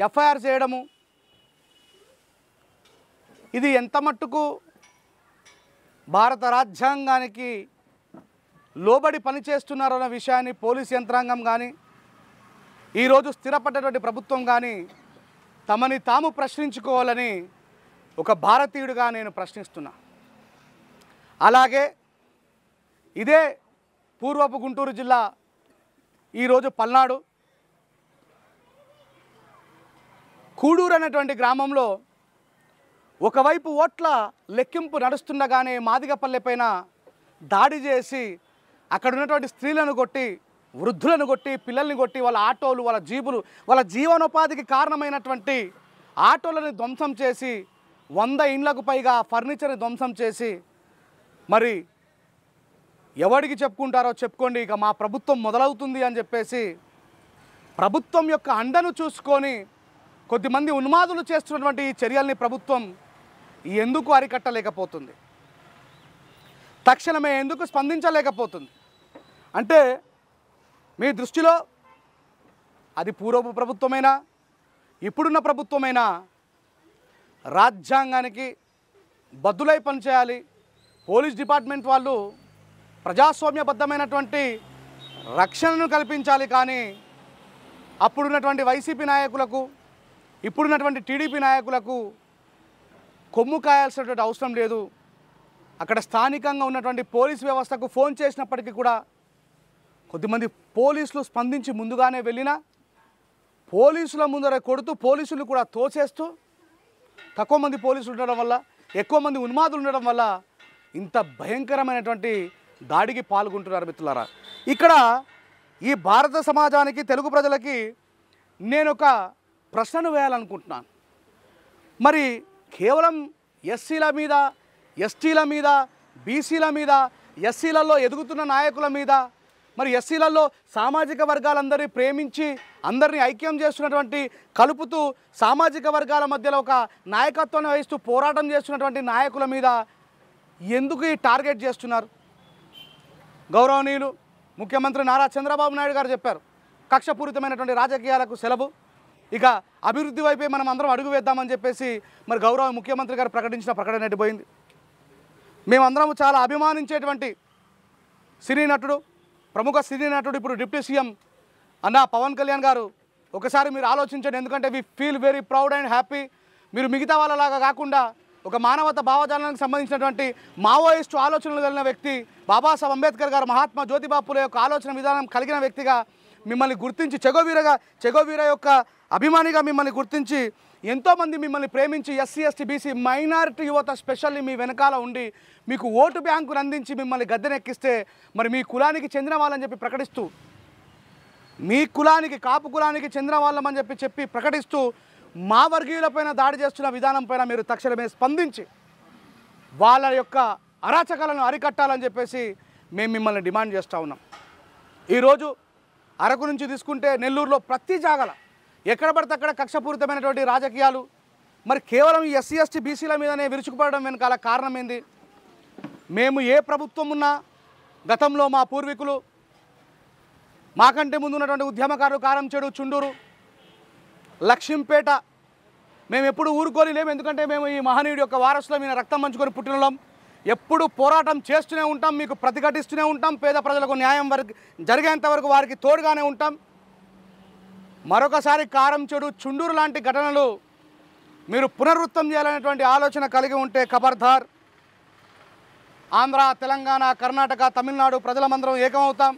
ఎఫ్ఐఆర్ చేయడము, ఇది ఎంత మట్టుకు భారత రాజ్యాంగానికి లోబడి పనిచేస్తున్నారన్న విషయాన్ని పోలీస్ యంత్రాంగం కానీ ఈరోజు స్థిరపడ్డటువంటి ప్రభుత్వం కానీ తమని తాము ప్రశ్నించుకోవాలని ఒక భారతీయుడిగా నేను ప్రశ్నిస్తున్నా. అలాగే ఇదే పూర్వపు గుంటూరు జిల్లా ఈరోజు పల్నాడు కూడూరు అనేటువంటి గ్రామంలో ఒకవైపు ఓట్ల లెక్కింపు నడుస్తుండగానే మాదిగపల్లె పైన దాడి చేసి అక్కడ ఉన్నటువంటి స్త్రీలను కొట్టి, వృద్ధులను కొట్టి, పిల్లల్ని కొట్టి, వాళ్ళ ఆటోలు, వాళ్ళ జీబులు, వాళ్ళ జీవనోపాధికి కారణమైనటువంటి ఆటోలను ధ్వంసం చేసి 100 ఇండ్లకు పైగా ఫర్నిచర్ని ధ్వంసం చేసి మరి ఎవరికి చెప్పుకుంటారో చెప్పుకోండి, ఇక మా ప్రభుత్వం మొదలవుతుంది అని చెప్పేసి ప్రభుత్వం యొక్క అండను చూసుకొని కొద్దిమంది ఉన్మాదులు చేస్తున్నటువంటి ఈ చర్యల్ని ప్రభుత్వం ఎందుకు అరికట్టలేకపోతుంది? తక్షణమే ఎందుకు స్పందించలేకపోతుంది? అంటే మీ దృష్టిలో అది పూర్వపు ప్రభుత్వమైనా ఇప్పుడున్న ప్రభుత్వమైనా రాజ్యాంగానికి బద్దులై పనిచేయాలి. పోలీస్ డిపార్ట్మెంట్ వాళ్ళు ప్రజాస్వామ్యబద్ధమైనటువంటి రక్షణను కల్పించాలి. కానీ అప్పుడున్నటువంటి వైసీపీ నాయకులకు, ఇప్పుడున్నటువంటి టీడీపీ నాయకులకు కొమ్ము కాయాల్సినటువంటి అవసరం లేదు. అక్కడ స్థానికంగా ఉన్నటువంటి పోలీస్ వ్యవస్థకు ఫోన్ చేసినప్పటికీ కూడా కొద్దిమంది పోలీసులు స్పందించి ముందుగానే వెళ్ళినా పోలీసుల ముందర కొడుతూ పోలీసులు కూడా తోసేస్తూ తక్కువ మంది పోలీసులు ఉండడం వల్ల, ఎక్కువ మంది ఉన్మాదులు ఉండడం వల్ల ఇంత భయంకరమైనటువంటి దాడికి పాల్గొంటున్నారు మిత్రులారా. ఇక్కడ ఈ భారత సమాజానికి, తెలుగు ప్రజలకి నేను ఒక ప్రశ్నను వేయాలనుకుంటున్నాను. మరి కేవలం ఎస్సీల మీద, ఎస్టీల మీద, బీసీల మీద, ఎస్సీలలో ఎదుగుతున్న నాయకుల మీద, మరి ఎస్సీలలో సామాజిక వర్గాలందరినీ ప్రేమించి అందరినీ ఐక్యం చేస్తున్నటువంటి, కలుపుతూ సామాజిక వర్గాల మధ్యలో ఒక నాయకత్వాన్ని వహిస్తూ పోరాటం చేస్తున్నటువంటి నాయకుల మీద ఎందుకు ఈ టార్గెట్ చేస్తున్నారు? గౌరవనీయులు ముఖ్యమంత్రి నారా చంద్రబాబు నాయుడు గారు చెప్పారు, కక్షపూరితమైనటువంటి రాజకీయాలకు సెలవు, ఇక అభివృద్ధి వైపే మనం అందరం అడుగు వేద్దామని చెప్పేసి మరి గౌరవ ముఖ్యమంత్రి గారు ప్రకటించిన ప్రకటన ఎట్టిపోయింది. మేమందరం చాలా అభిమానించేటువంటి సినీ నటుడు, ప్రముఖ సినీ నటుడు, ఇప్పుడు డిప్యూటీ సీఎం అన్న పవన్ కళ్యాణ్ గారు, ఒకసారి మీరు ఆలోచించండి. ఎందుకంటే we feel very proud and happy. మీరు మిగతా వాళ్ళలాగా కాకుండా ఒక మానవత భావజాలానికి సంబంధించినటువంటి మావోయిస్టు ఆలోచనలు కలిగిన వ్యక్తి, బాబాసాహెబ్ అంబేద్కర్ గారు, మహాత్మా జ్యోతిబా పూలే యొక్క ఆలోచన విధానం కలిగిన వ్యక్తిగా మిమ్మల్ని గుర్తించి, చెగోవీర యొక్క అభిమానిగా మిమ్మల్ని గుర్తించి ఎంతోమంది మిమ్మల్ని ప్రేమించి ఎస్సీ, ఎస్టీ, బీసీ, మైనారిటీ యువత స్పెషల్లీ మీ వెనకాల ఉండి మీకు ఓటు బ్యాంకును అందించి మిమ్మల్ని గద్దెనెక్కిస్తే మరి మీ కులానికి చెందిన వాళ్ళని చెప్పి ప్రకటిస్తూ, మీ కులానికి, కాపు కులానికి చెందిన వాళ్ళమని చెప్పి ప్రకటిస్తూ మా వర్గీయులపైన దాడి చేస్తున్న విధానం పైన మీరు తక్షణమే స్పందించి వాళ్ళ యొక్క అరాచకాలను అరికట్టాలని చెప్పేసి మేము మిమ్మల్ని డిమాండ్ చేస్తూ ఉన్నాం. ఈరోజు అరకు నుంచి తీసుకుంటే నెల్లూరులో ప్రతి జాగల ఎక్కడ పడితే అక్కడ కక్షపూరితమైనటువంటి రాజకీయాలు, మరి కేవలం ఈ ఎస్సీ, ఎస్టీ, బీసీల మీదనే విరుచుకుపడడం వెనకాల కారణం ఏంది? మేము ఏ ప్రభుత్వం ఉన్నా గతంలో మా పూర్వీకులు, మాకంటే ముందు ఉన్నటువంటి ఉద్యమకారులు కారంచేడు, చుండూరు, లక్ష్మీపేట మేము ఎప్పుడు ఊరుకొని లేము. ఎందుకంటే మేము ఈ మహనీయుడి యొక్క వారసులం, ఈయన రక్తం పంచుకొని పుట్టినలం. ఎప్పుడు పోరాటం చేస్తూనే ఉంటాం, మీకు ప్రతిఘటిస్తూనే ఉంటాం, పేద ప్రజలకు న్యాయం జరిగేంత వరకు వారికి తోడుగానే ఉంటాం. మరొకసారి కారంచేడు, చుండూరు లాంటి ఘటనలు మీరు పునరుత్తం చేయాలనేటువంటి ఆలోచన కలిగి ఉంటే ఖబర్దార్. ఆంధ్ర, తెలంగాణ, కర్ణాటక, తమిళనాడు ప్రజలమందరం ఏకమవుతాం.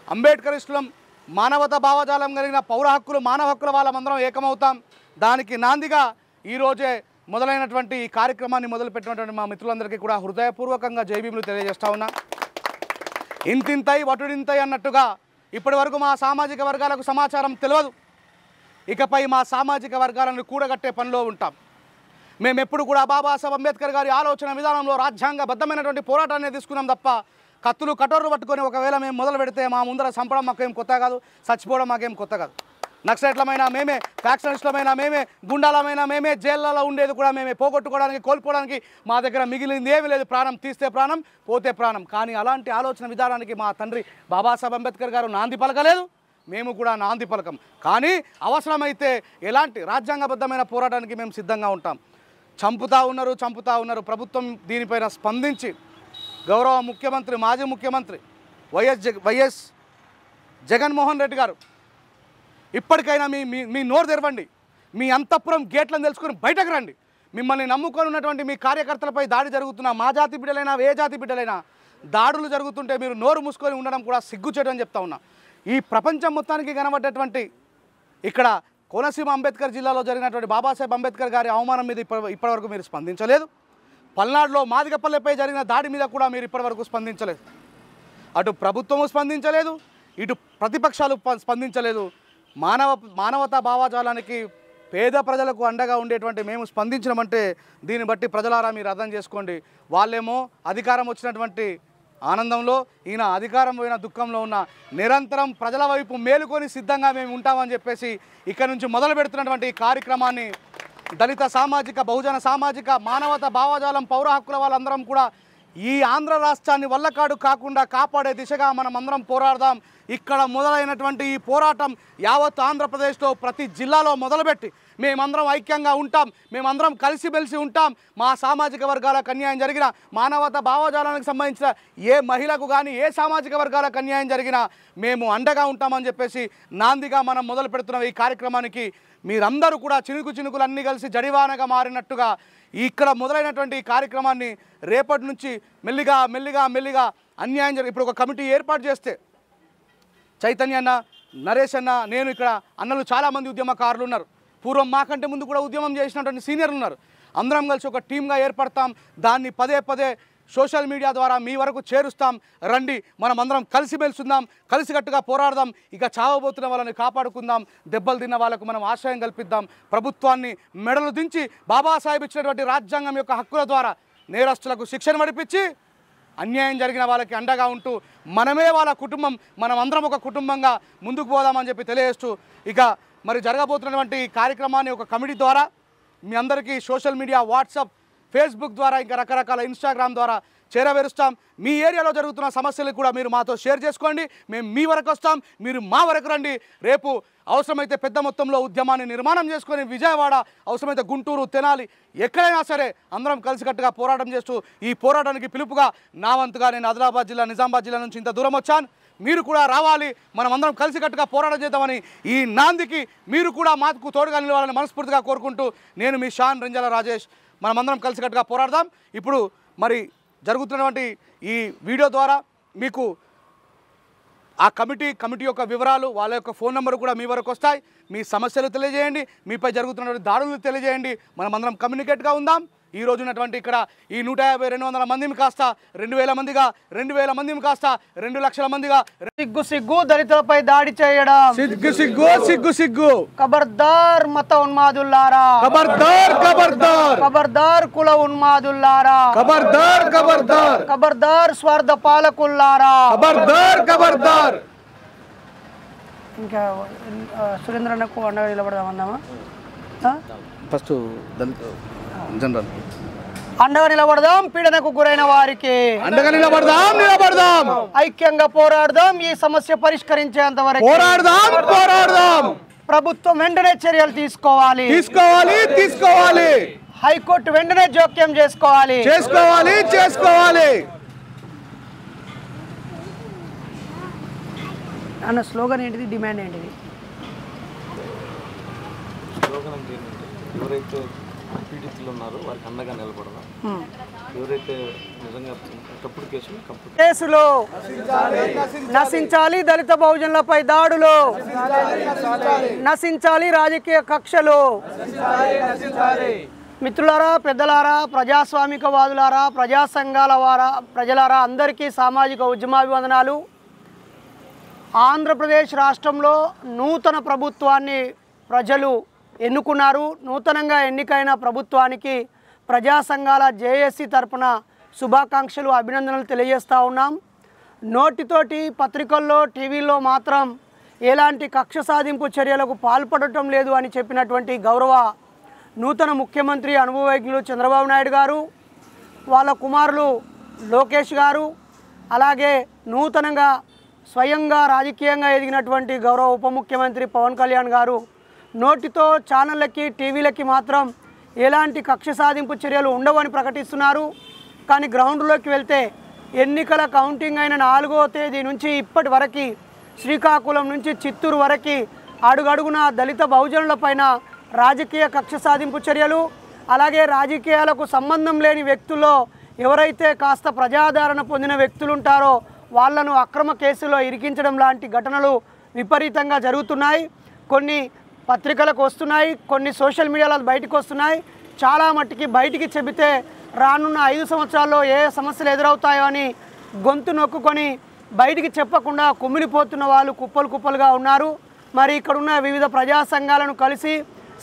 అంబేద్కరిస్టులం, మానవతా భావజాలం కలిగిన పౌర హక్కులు, మానవ హక్కుల వాళ్ళమందరం ఏకమవుతాం. దానికి నాందిగా ఈరోజే మొదలైనటువంటి ఈ కార్యక్రమాన్ని మొదలుపెట్టినటువంటి మా మిత్రులందరికీ కూడా హృదయపూర్వకంగా జై భీములు తెలియజేస్తా ఉన్నా. ఇంతింతై వటుడింతై అన్నట్టుగా ఇప్పటి వరకు మా సామాజిక వర్గాలకు సమాచారం తెలియదు. ఇకపై మా సామాజిక వర్గాలను కూడగట్టే పనిలో ఉంటాం. మేము ఎప్పుడు కూడా బాబాసాహెబ్ అంబేద్కర్ గారి ఆలోచన విధానంలో రాజ్యాంగబద్ధమైనటువంటి పోరాటాన్ని తీసుకున్నాం తప్ప కత్తులు కటోర్లు పట్టుకొని ఒకవేళ మేము మొదలు పెడితే మా ముందర చంపడం మాకేం కొత్త కాదు, చచ్చిపోవడం మాకేం కొత్త కాదు. నక్సలైట్లమైనా మేమే, ఫ్యాక్షనిస్టులమైనా మేమే, గుండాలమైనా మేమే, జైళ్ళలో ఉండేది కూడా మేమే. పోగొట్టుకోవడానికి, కోల్పోవడానికి మా దగ్గర మిగిలింది ఏమీ లేదు. ప్రాణం తీస్తే ప్రాణం, పోతే ప్రాణం. కానీ అలాంటి ఆలోచన విధానానికి మా తండ్రి బాబాసాహెబ్ అంబేద్కర్ గారు నాంది పలకలేదు, మేము కూడా నాంది పలకం. కానీ అవసరమైతే ఎలాంటి రాజ్యాంగబద్ధమైన పోరాటానికి మేము సిద్ధంగా ఉంటాం. చంపుతా ఉన్నారు. ప్రభుత్వం దీనిపైన స్పందించి గౌరవ ముఖ్యమంత్రి, మాజీ ముఖ్యమంత్రి వైఎస్ జగన్మోహన్ రెడ్డి గారు ఇప్పటికైనా మీ నోరు తెరవండి. మీ అంతఃపురం గేట్లను తెలుసుకొని బయటకు రండి. మిమ్మల్ని నమ్ముకొని ఉన్నటువంటి మీ కార్యకర్తలపై దాడి జరుగుతున్నా, మా జాతి బిడ్డలైనా ఏ జాతి బిడ్డలైనా దాడులు జరుగుతుంటే మీరు నోరు మూసుకొని ఉండడం కూడా సిగ్గుచేటని చెప్తా ఉన్నా. ఈ ప్రపంచం మొత్తానికి కనబడ్డటువంటి ఇక్కడ కోనసీమ అంబేద్కర్ జిల్లాలో జరిగినటువంటి బాబాసాహెబ్ అంబేద్కర్ గారి అవమానం మీద ఇప్పటివరకు మీరు స్పందించలేదు. పల్నాడులో మాదిగపల్లెపై జరిగిన దాడి మీద కూడా మీరు ఇప్పటివరకు స్పందించలేదు. అటు ప్రభుత్వము స్పందించలేదు, ఇటు ప్రతిపక్షాలు స్పందించలేదు. మానవతా భావజాలానికి పేద ప్రజలకు అండగా ఉండేటువంటి మేము స్పందించడమంటే దీన్ని బట్టి ప్రజలారా మీరు అర్థం చేసుకోండి. వాళ్ళేమో అధికారం వచ్చినటువంటి ఆనందంలో, ఈయన అధికారం పోయిన దుఃఖంలో ఉన్న, నిరంతరం ప్రజల వైపు మేలుకొని సిద్ధంగా మేము ఉంటామని చెప్పేసి ఇక్కడ నుంచి మొదలు పెడుతున్నటువంటి ఈ కార్యక్రమాన్ని దళిత సామాజిక, బహుజన సామాజిక, మానవతా భావజాలం, పౌర హక్కుల వాళ్ళందరం కూడా ఈ ఆంధ్ర రాష్ట్రాన్ని వల్లకాడు కాకుండా కాపాడే దిశగా మనం అందరం పోరాడదాం. ఇక్కడ మొదలైనటువంటి ఈ పోరాటం యావత్ ఆంధ్రప్రదేశ్లో ప్రతి జిల్లాలో మొదలుపెట్టి మేమందరం ఐక్యంగా ఉంటాం, మేమందరం కలిసిమెలిసి ఉంటాం. మా సామాజిక వర్గాలకు అన్యాయం జరిగిన, మానవతా భావజాలానికి సంబంధించిన ఏ మహిళకు కానీ ఏ సామాజిక వర్గాలకు అన్యాయం జరిగినా మేము అండగా ఉంటామని చెప్పేసి నాందిగా మనం మొదలు పెడుతున్న ఈ కార్యక్రమానికి మీరందరూ కూడా చినుకులు అన్నీ కలిసి జడివానగా మారినట్టుగా ఇక్కడ మొదలైనటువంటి ఈ కార్యక్రమాన్ని రేపటి నుంచి మెల్లిగా అన్యాయం ఇప్పుడు ఒక కమిటీ ఏర్పాటు చేస్తే చైతన్య అన్న, నరేష్ అన్న, నేను ఇక్కడ అన్నలు చాలామంది ఉద్యమకారులు ఉన్నారు. పూర్వం మాకంటే ముందు కూడా ఉద్యమం చేసినటువంటి సీనియర్లు ఉన్నారు. అందరం కలిసి ఒక టీమ్గా ఏర్పడతాం. దాన్ని పదే సోషల్ మీడియా ద్వారా మీ వరకు చేరుస్తాం. రండి, మనం అందరం కలిసిమెలిసిందాం, కలిసికట్టుగా పోరాడదాం. ఇక చావబోతున్న వాళ్ళని కాపాడుకుందాం. దెబ్బలు తిన్న వాళ్ళకు మనం ఆశ్రయం కల్పిద్దాం. ప్రభుత్వాన్ని మెడలు దించి బాబాసాహెబ్ ఇచ్చినటువంటి రాజ్యాంగం యొక్క హక్కుల ద్వారా నేరస్తులకు శిక్షణ పడిపించి అన్యాయం జరిగిన వాళ్ళకి అండగా ఉంటూ మనమే వాళ్ళ కుటుంబం, మనం అందరం ఒక కుటుంబంగా ముందుకు పోదామని చెప్పి తెలియజేస్తూ ఇక మరి జరగబోతున్నటువంటి ఈ కార్యక్రమాన్ని ఒక కమిటీ ద్వారా మీ అందరికీ సోషల్ మీడియా, వాట్సాప్, ఫేస్బుక్ ద్వారా ఇంకా రకరకాల ఇన్స్టాగ్రామ్ ద్వారా చేరవేరుస్తాం. మీ ఏరియాలో జరుగుతున్న సమస్యలు కూడా మీరు మాతో షేర్ చేసుకోండి. మేము మీ వరకు వస్తాం, మీరు మా వరకు రండి. రేపు అవసరమైతే పెద్ద మొత్తంలో ఉద్యమాన్ని నిర్మాణం చేసుకొని విజయవాడ, అవసరమైతే గుంటూరు, తెనాలి, ఎక్కడైనా సరే అందరం కలిసికట్టుగా పోరాటం చేస్తూ ఈ పోరాటానికి పిలుపుగా నా వంతుగా నేను ఆదిలాబాద్ జిల్లా, నిజామాబాద్ జిల్లా నుంచి ఇంత దూరం వచ్చాను. మీరు కూడా రావాలి, మనం అందరం కలిసికట్టుగా పోరాటం చేద్దామని ఈ నాందికి మీరు కూడా మాకు తోడుగా నిలవాలని మనస్ఫూర్తిగా కోరుకుంటూ నేను మీ షాన్ రింజాల రాజేష్, మనమందరం కలిసికట్టుగా పోరాడదాం. ఇప్పుడు మరి జరుగుతున్నటువంటి ఈ వీడియో ద్వారా మీకు ఆ కమిటీ యొక్క వివరాలు, వాళ్ళ యొక్క ఫోన్ నెంబర్ కూడా మీ వరకు వస్తాయి. మీ సమస్యలు తెలియజేయండి, మీపై జరుగుతున్నటువంటి దాడులు తెలియజేయండి. మనమందరం కమ్యూనికేట్గా ఉందాం. ఈ రోజు ఉన్నటువంటి ఇక్కడ ఈ 150-200 మందిని కాస్త 2000 మందిగా, 2000 మందిని కాస్త 2 లక్షల మందిగా. సిగ్గు దళితులపై దాడి చేయడం సిగ్గు. ఖబర్దార్ మత ఉన్మాదుల్లారా, ఖబర్దార్ కుల ఉన్మాదుల్లారా, ఖబర్దార్ స్వార్థ పాలకుల్లారా, ఖబర్దార్. ఇంకా సురేంద్రన్నకు అండగా నిలబడదామన్నామా? ఫస్ట్ జనరల్ అండగా నిలబడదాం. పీడనకు గురైన వారికి అండగా నిలబడదాం. ఐక్యంగా పోరాడదాం. ఈ సమస్య పరిష్కరించేంత వరకు పోరాడదాం. ప్రభుత్వం వెంటనే చర్యలు తీసుకోవాలి. హైకోర్టు వెంటనే జోక్యం చేసుకోవాలి. అన్న స్లోగన్ ఏంటిది, డిమాండ్ ఏంటిది? పీడితులు ఉన్నారు వారికి అండగా నిలబడదాం. ఎవరైతే నిజంగా తప్పుడు కేసులు నశించాలి, దళిత బహుజనులపై దాడులు నశించాలి, రాజకీయ కక్షలు. మిత్రులారా, పెద్దలారా, ప్రజాస్వామికవాదులారా, ప్రజా సంఘాల వారా, ప్రజలారా, అందరికీ సామాజిక ఉద్యమాభివందనాలు. ఆంధ్రప్రదేశ్ రాష్ట్రంలో నూతన ప్రభుత్వాన్ని ప్రజలు ఎన్నుకున్నారు. నూతనంగా ఎన్నికైన ప్రభుత్వానికి ప్రజా సంఘాల జేఏసీ తరపున శుభాకాంక్షలు, అభినందనలు తెలియజేస్తూ ఉన్నాం. నోటితోటి పత్రికల్లో, టీవీల్లో మాత్రం ఎలాంటి కక్ష సాధింపు చర్యలకు పాల్పడటం లేదు అని చెప్పినటువంటి గౌరవ నూతన ముఖ్యమంత్రి అనుభవజ్ఞులు చంద్రబాబు నాయుడు గారు, వాళ్ళ కుమారులు లోకేష్ గారు, అలాగే నూతనంగా స్వయంగా రాజకీయంగా ఎదిగినటువంటి గౌరవ ఉప ముఖ్యమంత్రి పవన్ కళ్యాణ్ గారు నోటితో ఛానళ్ళకి, టీవీలకి మాత్రం ఎలాంటి కక్ష సాధింపు చర్యలు ఉండవని ప్రకటిస్తున్నారు. కానీ గ్రౌండ్లోకి వెళ్తే ఎన్నికల కౌంటింగ్ అయిన 4వ తేదీ నుంచి ఇప్పటి వరకు శ్రీకాకుళం నుంచి చిత్తూరు వరకు అడుగడుగున దళిత బహుజనులపైన రాజకీయ కక్ష సాధింపు చర్యలు, అలాగే రాజకీయాలకు సంబంధం లేని వ్యక్తుల్లో ఎవరైతే కాస్త ప్రజాదరణ పొందిన వ్యక్తులు ఉంటారో వాళ్లను అక్రమ కేసులో ఇరికించడం లాంటి ఘటనలు విపరీతంగా జరుగుతున్నాయి. కొన్ని పత్రికలకు వస్తున్నాయి, కొన్ని సోషల్ మీడియాలో బయటకు వస్తున్నాయి. చాలా మట్టుకి బయటికి చెబితే రానున్న 5 సంవత్సరాల్లో ఏ సమస్యలు ఎదురవుతాయో అని గొంతు నొక్కుకొని బయటికి చెప్పకుండా కుమిలిపోతున్న వాళ్ళు కుప్పలు కుప్పలుగా ఉన్నారు. మరి ఇక్కడున్న వివిధ ప్రజా సంఘాలను కలిసి,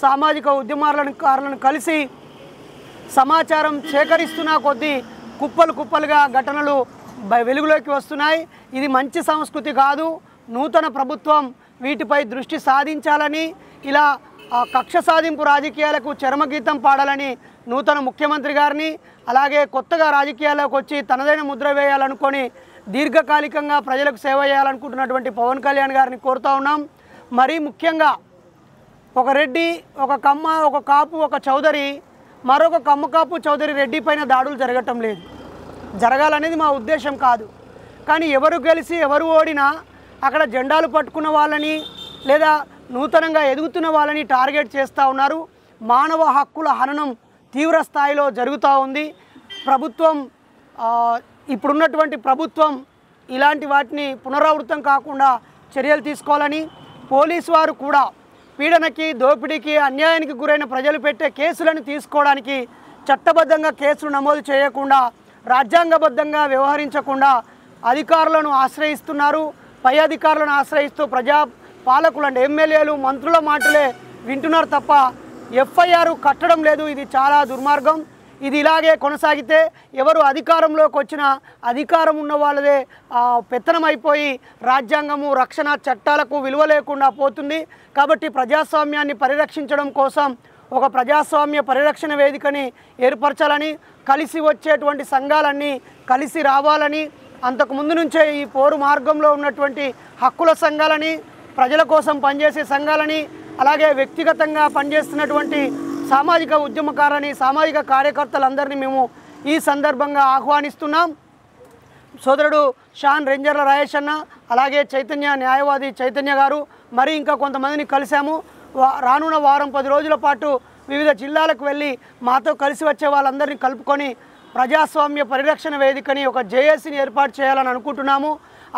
సామాజిక ఉద్యమాలను కలిసి సమాచారం సేకరిస్తున్న కొద్దీ కుప్పలు కుప్పలుగా ఘటనలు వెలుగులోకి వస్తున్నాయి. ఇది మంచి సంస్కృతి కాదు. నూతన ప్రభుత్వం వీటిపై దృష్టి సాధించాలని, ఇలా కక్ష సాధింపు రాజకీయాలకు చరమగీతం పాడాలని నూతన ముఖ్యమంత్రి గారిని, అలాగే కొత్తగా రాజకీయాల్లోకి వచ్చి తనదైన ముద్ర వేయాలనుకొని దీర్ఘకాలికంగా ప్రజలకు సేవ చేయాలనుకుంటున్నటువంటి పవన్ కళ్యాణ్ గారిని కోరుతూ ఉన్నాం. మరీ ముఖ్యంగా ఒక రెడ్డి, ఒక కమ్మ, ఒక కాపు, ఒక చౌదరి, మరొక కమ్మ కాపు చౌదరి రెడ్డి పైన దాడులు జరగటం లేదు. జరగాలనేది మా ఉద్దేశం కాదు. కానీ ఎవరు గెలిచి ఎవరు ఓడినా అక్కడ జెండాలు పట్టుకున్న వాళ్ళని లేదా నూతనంగా ఎదుగుతున్న వాళ్ళని టార్గెట్ చేస్తూ ఉన్నారు. మానవ హక్కుల హననం తీవ్ర స్థాయిలో జరుగుతూ ఉంది. ప్రభుత్వం, ఇప్పుడున్నటువంటి ప్రభుత్వం ఇలాంటి వాటిని పునరావృతం కాకుండా చర్యలు తీసుకోవాలని, పోలీసు వారు కూడా పీడనకి, దోపిడీకి, అన్యాయానికి గురైన ప్రజలు పెట్టే కేసులను తీసుకోవడానికి చట్టబద్ధంగా కేసులు నమోదు చేయకుండా, రాజ్యాంగబద్ధంగా వ్యవహరించకుండా అధికారులను ఆశ్రయిస్తున్నారు. పై అధికారులను ఆశ్రయిస్తూ ప్రజా పాలకులు అంటే ఎమ్మెల్యేలు, మంత్రుల మాటలే వింటున్నారు తప్ప ఎఫ్ఐఆర్ కట్టడం లేదు. ఇది చాలా దుర్మార్గం. ఇది ఇలాగే కొనసాగితే ఎవరు అధికారంలోకి వచ్చినా అధికారం ఉన్న వాళ్ళదే పెత్తనం అయిపోయి రాజ్యాంగము, రక్షణ చట్టాలకు విలువ లేకుండా పోతుంది. కాబట్టి ప్రజాస్వామ్యాన్ని పరిరక్షించడం కోసం ఒక ప్రజాస్వామ్య పరిరక్షణ వేదికని ఏర్పరచాలని, కలిసి వచ్చేటువంటి సంఘాలన్నీ కలిసి రావాలని, అంతకు ముందు నుంచే ఈ పోరు మార్గంలో ఉన్నటువంటి హక్కుల సంఘాలని, ప్రజల కోసం పనిచేసే సంఘాలని, అలాగే వ్యక్తిగతంగా పనిచేస్తున్నటువంటి సామాజిక ఉద్యమకారులని, సామాజిక కార్యకర్తలందరినీ మేము ఈ సందర్భంగా ఆహ్వానిస్తున్నాం. సోదరుడు షాన్ రేంజర్ల రాయేష్ అన్న, అలాగే చైతన్య న్యాయవాది చైతన్య గారు, మరి ఇంకా కొంతమందిని కలిసాము. రానున్న వారం 10 రోజుల పాటు వివిధ జిల్లాలకు వెళ్ళి మాతో కలిసి వచ్చే వాళ్ళందరినీ కలుపుకొని ప్రజాస్వామ్య పరిరక్షణ వేదికని, ఒక జేఏసీని ఏర్పాటు చేయాలని అనుకుంటున్నాము.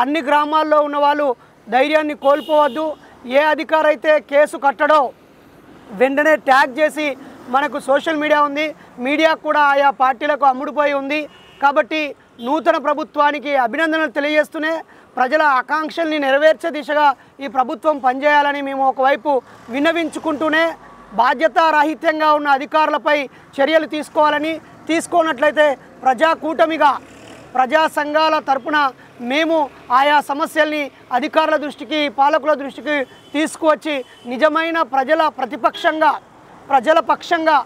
అన్ని గ్రామాల్లో ఉన్న వాళ్ళు ధైర్యాన్ని కోల్పోవద్దు. ఏ అధికారి అయితే కేసు కట్టడో వెంటనే ట్యాగ్ చేసి, మనకు సోషల్ మీడియా ఉంది, మీడియా కూడా ఆయా పార్టీలకు అమ్ముడుపోయి ఉంది. కాబట్టి నూతన ప్రభుత్వానికి అభినందనలు తెలియజేస్తూనే ప్రజల ఆకాంక్షల్ని నెరవేర్చే దిశగా ఈ ప్రభుత్వం పనిచేయాలని మేము ఒకవైపు విన్నవించుకుంటూనే, బాధ్యతారాహిత్యంగా ఉన్న అధికారులపై చర్యలు తీసుకోవాలని, తీసుకోనట్లయితే ప్రజాకూటమిగా ప్రజా సంఘాల తరపున మేము ఆయా సమస్యల్ని అధికారుల దృష్టికి, పాలకుల దృష్టికి తీసుకువచ్చి నిజమైన ప్రజల ప్రతిపక్షంగా, ప్రజల పక్షంగా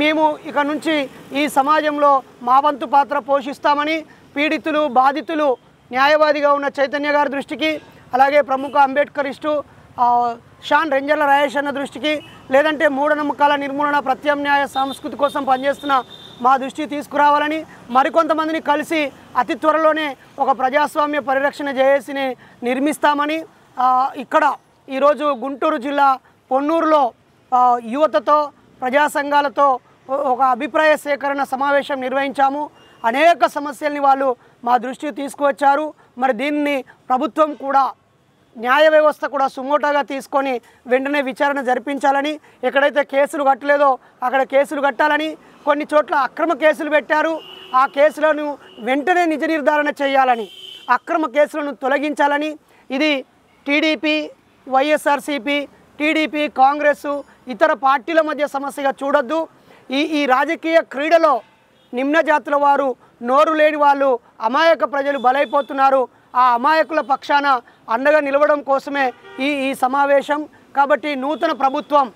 మేము ఇక నుంచి ఈ సమాజంలో మా వంతు పాత్ర పోషిస్తామని పీడితులు, బాధితులు, న్యాయవాదిగా ఉన్న చైతన్య గారి దృష్టికి, అలాగే ప్రముఖ అంబేద్కరిస్టు షాన్ రేంజర్ల రాయేష్ అన్న దృష్టికి, లేదంటే మూఢనమ్మకాల నిర్మూలన, ప్రత్యామ్నాయ సంస్కృతి కోసం పనిచేస్తున్న మా దృష్టికి తీసుకురావాలని, మరికొంతమందిని కలిసి అతి త్వరలోనే ఒక ప్రజాస్వామ్య పరిరక్షణ జేఏసీని నిర్మిస్తామని, ఇక్కడ ఈరోజు గుంటూరు జిల్లా పొన్నూరులో యువతతో, ప్రజా సంఘాలతో ఒక అభిప్రాయ సేకరణ సమావేశం నిర్వహించాము. అనేక సమస్యల్ని వాళ్ళు మా దృష్టికి తీసుకువచ్చారు. మరి దీన్ని ప్రభుత్వం కూడా న్యాయ వ్యవస్థ కూడా సుమోటాగా తీసుకొని వెంటనే విచారణ జరిపించాలని, ఎక్కడైతే కేసులు కట్టలేదో అక్కడ కేసులు కట్టాలని, కొన్ని చోట్ల అక్రమ కేసులు పెట్టారు, ఆ కేసులను వెంటనే నిజ నిర్ధారణ చేయాలని, అక్రమ కేసులను తొలగించాలని, ఇది టీడీపీ, వైఎస్ఆర్సీపీ, టీడీపీ, కాంగ్రెస్, ఇతర పార్టీల మధ్య సమస్యగా చూడొద్దు. ఈ రాజకీయ క్రీడలో నిమ్న జాతుల వారు, నోరు లేని వాళ్ళు, అమాయక ప్రజలు బలైపోతున్నారు. ఆ అమాయకుల పక్షాన అండగా నిలవడం కోసమే ఈ సమావేశం. కాబట్టి నూతన ప్రభుత్వం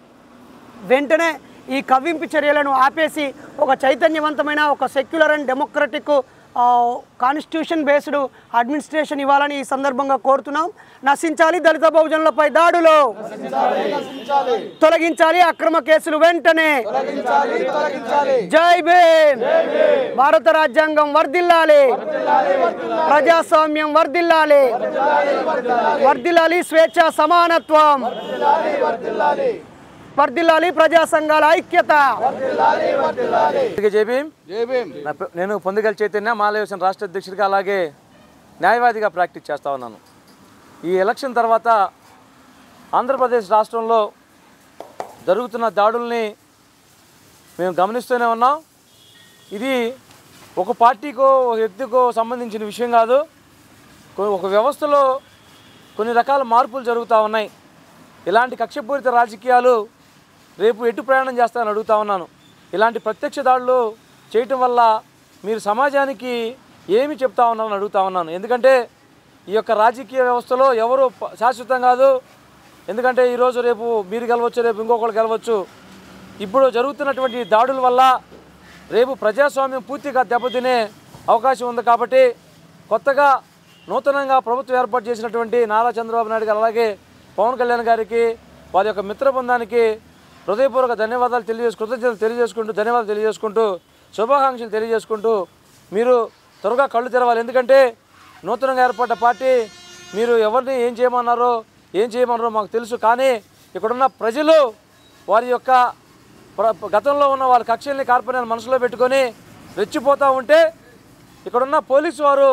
వెంటనే ఈ కవ్వింపు చర్యలను ఆపేసి ఒక చైతన్యవంతమైన, ఒక secular and democratic constitution based administration ఇవ్వాలని ఈ సందర్భంగా కోరుతున్నాం. నశించాలి దళిత బహుజనులపై దాడులు, తొలగించాలి అక్రమ కేసులు వెంటనే. జై భీమ్. భారత రాజ్యాంగం వర్ధిల్లాలి, ప్రజాస్వామ్యం వర్ధిల్లాలి, వర్ధిల్లాలి స్వేచ్ఛ సమానత్వం, వర్ధిల్లాలి ప్రజా సంఘాల ఐక్యత. జై భీమ్. నేను పొందిగల చైతన్య, మాలవేశం రాష్ట్ర అధ్యక్షుడిగా అలాగే న్యాయవాదిగా ప్రాక్టీస్ చేస్తూ ఉన్నాను. ఈ ఎలక్షన్ తర్వాత ఆంధ్రప్రదేశ్ రాష్ట్రంలో జరుగుతున్న దాడుల్ని మేము గమనిస్తూనే ఉన్నాం. ఇది ఒక పార్టీకో ఒక వ్యక్తికో సంబంధించిన విషయం కాదు. ఒక వ్యవస్థలో కొన్ని రకాల మార్పులు జరుగుతూ ఉన్నాయి. ఇలాంటి కక్షపూరిత రాజకీయాలు రేపు ఎటు ప్రయాణం చేస్తానని అడుగుతా ఉన్నాను. ఇలాంటి ప్రత్యక్ష దాడులు చేయటం వల్ల మీరు సమాజానికి ఏమి చెప్తా ఉన్నారని అడుగుతా ఉన్నాను. ఎందుకంటే ఈ యొక్క రాజకీయ వ్యవస్థలో ఎవరు శాశ్వతం కాదు. ఎందుకంటే ఈరోజు రేపు మీరు గెలవచ్చు, రేపు ఇంకొకరు గెలవచ్చు. ఇప్పుడు జరుగుతున్నటువంటి దాడుల వల్ల రేపు ప్రజాస్వామ్యం పూర్తిగా దెబ్బతినే అవకాశం ఉంది. కాబట్టి కొత్తగా నూతనంగా ప్రభుత్వం ఏర్పాటు చేసినటువంటి నారా చంద్రబాబు నాయుడు గారు, అలాగే పవన్ కళ్యాణ్ గారికి, వారి యొక్క మిత్ర బృందానికి హృదయపూర్వక ధన్యవాదాలు కృతజ్ఞతలు తెలియజేసుకుంటూ, ధన్యవాదాలు తెలియజేసుకుంటూ, శుభాకాంక్షలు తెలియజేసుకుంటూ మీరు త్వరగా కళ్ళు తెరవాలి. ఎందుకంటే నూతనంగా ఏర్పడ్డ పార్టీ మీరు ఎవరిని ఏం చేయమన్నారో మాకు తెలుసు. కానీ ఇక్కడున్న ప్రజలు వారి యొక్క గతంలో ఉన్న వాళ్ళ కక్షల్ని, కార్పణ్యాలను మనసులో పెట్టుకొని రెచ్చిపోతూ ఉంటే ఇక్కడున్న పోలీసు వారు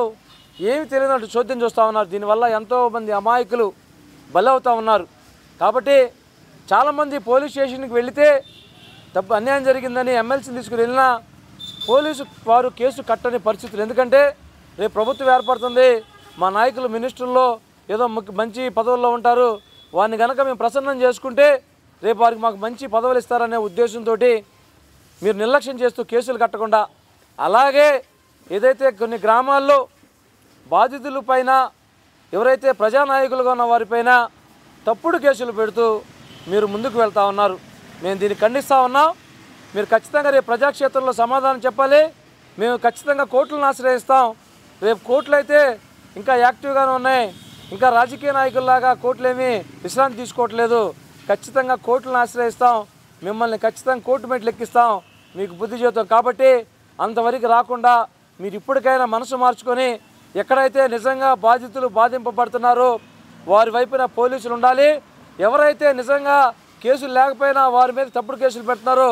ఏమి తెలియనట్టు చోద్యం చూస్తూ ఉన్నారు. దీనివల్ల ఎంతోమంది అమాయకులు బలవుతూ ఉన్నారు. కాబట్టి చాలామంది పోలీస్ స్టేషన్కి వెళితే తప్పు అన్యాయం జరిగిందని ఎమ్మెల్సీని తీసుకుని వెళ్ళినా పోలీసు వారు కేసు కట్టని పరిస్థితులు. ఎందుకంటే రేపు ప్రభుత్వం ఏర్పడుతుంది, మా నాయకులు మినిస్టర్లో ఏదో మంచి పదవుల్లో ఉంటారు, వారిని కనుక మేము ప్రసన్నం చేసుకుంటే రేపు వారికి మాకు మంచి పదవులు ఇస్తారనే ఉద్దేశంతో మీరు నిర్లక్ష్యం చేస్తూ కేసులు కట్టకుండా, అలాగే ఏదైతే కొన్ని గ్రామాల్లో బాధితుల పైన ఎవరైతే ప్రజానాయకులుగా ఉన్న వారిపైన తప్పుడు కేసులు పెడుతూ మీరు ముందుకు వెళ్తూ ఉన్నారు. మేము దీన్ని ఖండిస్తూ ఉన్నాం. మీరు ఖచ్చితంగా రేపు ప్రజాక్షేత్రంలో సమాధానం చెప్పాలి. మేము ఖచ్చితంగా కోర్టులను ఆశ్రయిస్తాం. రేపు కోర్టులు అయితే ఇంకా యాక్టివ్గానే ఉన్నాయి. ఇంకా రాజకీయ నాయకుల్లాగా కోర్టులు ఏమీ విశ్రాంతి తీసుకోవట్లేదు. ఖచ్చితంగా కోర్టులను ఆశ్రయిస్తాం. మిమ్మల్ని ఖచ్చితంగా కోర్టు మెట్లు ఎక్కిస్తాం, మీకు బుద్ధి చెబుతాం. కాబట్టి అంతవరకు రాకుండా మీరు ఇప్పటికైనా మనసు మార్చుకొని ఎక్కడైతే నిజంగా బాధితులు బాధింపబడుతున్నారో వారి వైపున పోలీసులు ఉండాలి. ఎవరైతే నిజంగా కేసులు లేకపోయినా వారి మీద తప్పుడు కేసులు పెడుతున్నారో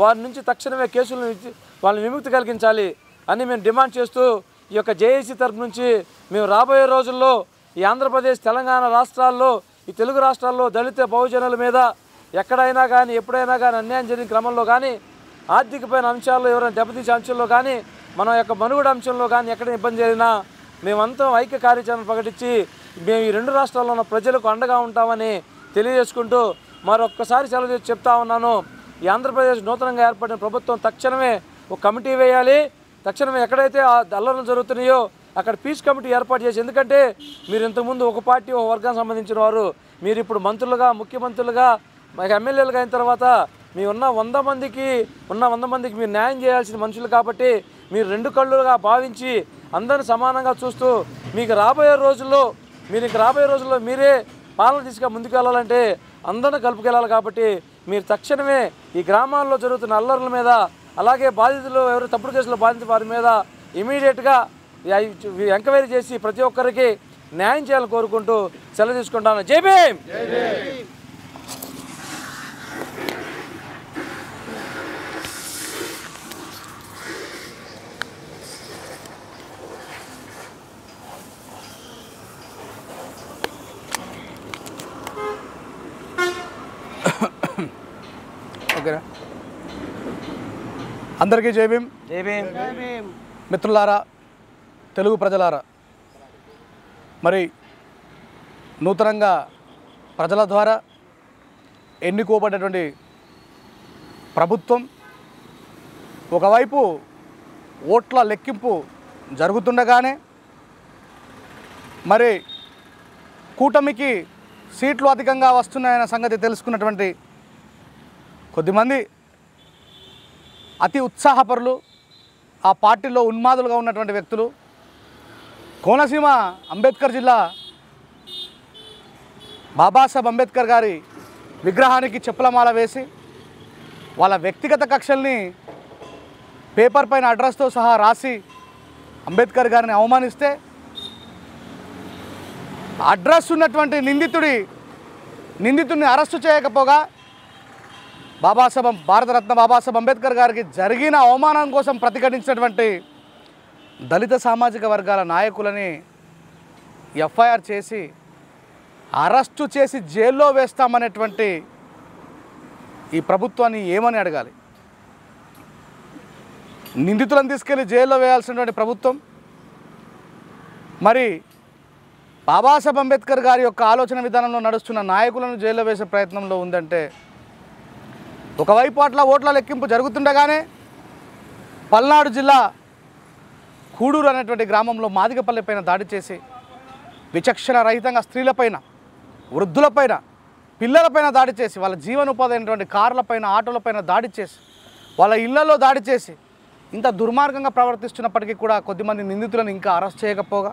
వారి నుంచి తక్షణమే కేసులను వాళ్ళని విముక్తి కలిగించాలి అని మేము డిమాండ్ చేస్తూ ఈ యొక్క జేఏసీ తరఫు నుంచి మేము రాబోయే రోజుల్లో ఈ ఆంధ్రప్రదేశ్, తెలంగాణ రాష్ట్రాల్లో, ఈ తెలుగు రాష్ట్రాల్లో దళిత బహుజనుల మీద ఎక్కడైనా కానీ ఎప్పుడైనా కానీ అన్యాయం జరిగిన క్రమంలో కానీ, ఆర్థికమైన అంశాల్లో ఎవరైనా దెబ్బతీసే అంశంలో కానీ, మన యొక్క మనుగడ అంశంలో కానీ ఎక్కడ ఇబ్బంది జరిగినా మేమంతా ఐక్య కార్యాచరణ ప్రకటించి మేము ఈ రెండు రాష్ట్రాల్లో ఉన్న ప్రజలకు అండగా ఉంటామని తెలియజేసుకుంటూ మరొక్కసారి సెలవు చెప్తా ఉన్నాను. ఈ ఆంధ్రప్రదేశ్ నూతనంగా ఏర్పడిన ప్రభుత్వం తక్షణమే ఒక కమిటీ వేయాలి. తక్షణమే ఎక్కడైతే అల్లర్లు జరుగుతున్నాయో అక్కడ పీస్ కమిటీ ఏర్పాటు చేసి, ఎందుకంటే మీరు ఇంతకుముందు ఒక పార్టీ ఒక వర్గానికి సంబంధించిన వారు, మీరు ఇప్పుడు మంత్రులుగా, ముఖ్యమంత్రులుగా, ఎమ్మెల్యేలుగా అయిన తర్వాత మీ ఉన్న 100 మందికి మీరు న్యాయం చేయాల్సిన మనుషులు. కాబట్టి మీరు రెండు కళ్ళుగా భావించి అందరిని సమానంగా చూస్తూ మీకు రాబోయే రోజుల్లో మీరే పాలన తీసుకు ముందుకు వెళ్ళాలంటే అందరిని కలుపుకెళ్ళాలి. కాబట్టి మీరు తక్షణమే ఈ గ్రామాల్లో జరుగుతున్న అల్లర్ల మీద, అలాగే బాధితులు ఎవరు తప్పుడు కేసులో బాధించిన వారి మీద ఇమీడియట్గా ఎంక్వైరీ చేసి ప్రతి ఒక్కరికి న్యాయం చేయాలని కోరుకుంటూ సెలవు తీసుకుంటాను. జై భీమ్. ఓకేనా? అందరికీ జై భీమ్. మిత్రులారా, తెలుగు ప్రజలారా, మరి నూతనంగా ప్రజల ద్వారా ఎన్నుకోబడినటువంటి ప్రభుత్వం ఒకవైపు ఓట్ల లెక్కింపు జరుగుతుండగానే మరి కూటమికి సీట్లు అధికంగా వస్తున్నాయన్న సంగతి తెలుసుకున్నటువంటి కొద్దిమంది అతి ఉత్సాహపరులు, ఆ పార్టీలో ఉన్మాదులుగా ఉన్నటువంటి వ్యక్తులు కోనసీమ అంబేద్కర్ జిల్లా బాబాసాహెబ్ అంబేద్కర్ గారి విగ్రహానికి చెప్పులమాల వేసి వాళ్ళ వ్యక్తిగత కక్షల్ని పేపర్ పైన అడ్రస్తో సహా రాసి అంబేద్కర్ గారిని అవమానిస్తే అడ్రస్ ఉన్నటువంటి నిందితుడిని అరెస్టు చేయకపోగా భారతరత్న బాబాసాహెబ్ అంబేద్కర్ గారికి జరిగిన అవమానం కోసం ప్రతిఘటించినటువంటి దళిత సామాజిక వర్గాల నాయకులని ఎఫ్ఐఆర్ చేసి అరెస్టు చేసి జైల్లో వేస్తామనేటువంటి ఈ ప్రభుత్వాన్ని ఏమని అడగాలి? నిందితులను తీసుకెళ్లి జైల్లో వేయాల్సినటువంటి ప్రభుత్వం మరి బాబాసాహెబ్ అంబేద్కర్ గారి యొక్క ఆలోచన విధానంలో నడుస్తున్న నాయకులను జైల్లో వేసే ప్రయత్నంలో ఉందంటే, ఒకవైపు అట్లా ఓట్ల లెక్కింపు జరుగుతుండగానే పల్నాడు జిల్లా కూడూరు అనేటువంటి గ్రామంలో మాదిగపల్లి పైన దాడి చేసి విచక్షణ రహితంగా స్త్రీలపైన, వృద్ధులపైన, పిల్లలపైన దాడి చేసి వాళ్ళ జీవనోపాధి అయినటువంటి కార్లపైన, ఆటోలపైన దాడి చేసి వాళ్ళ ఇళ్లలో దాడి చేసి ఇంత దుర్మార్గంగా ప్రవర్తిస్తున్నప్పటికీ కూడా కొద్దిమంది నిందితులను ఇంకా అరెస్ట్ చేయకపోగా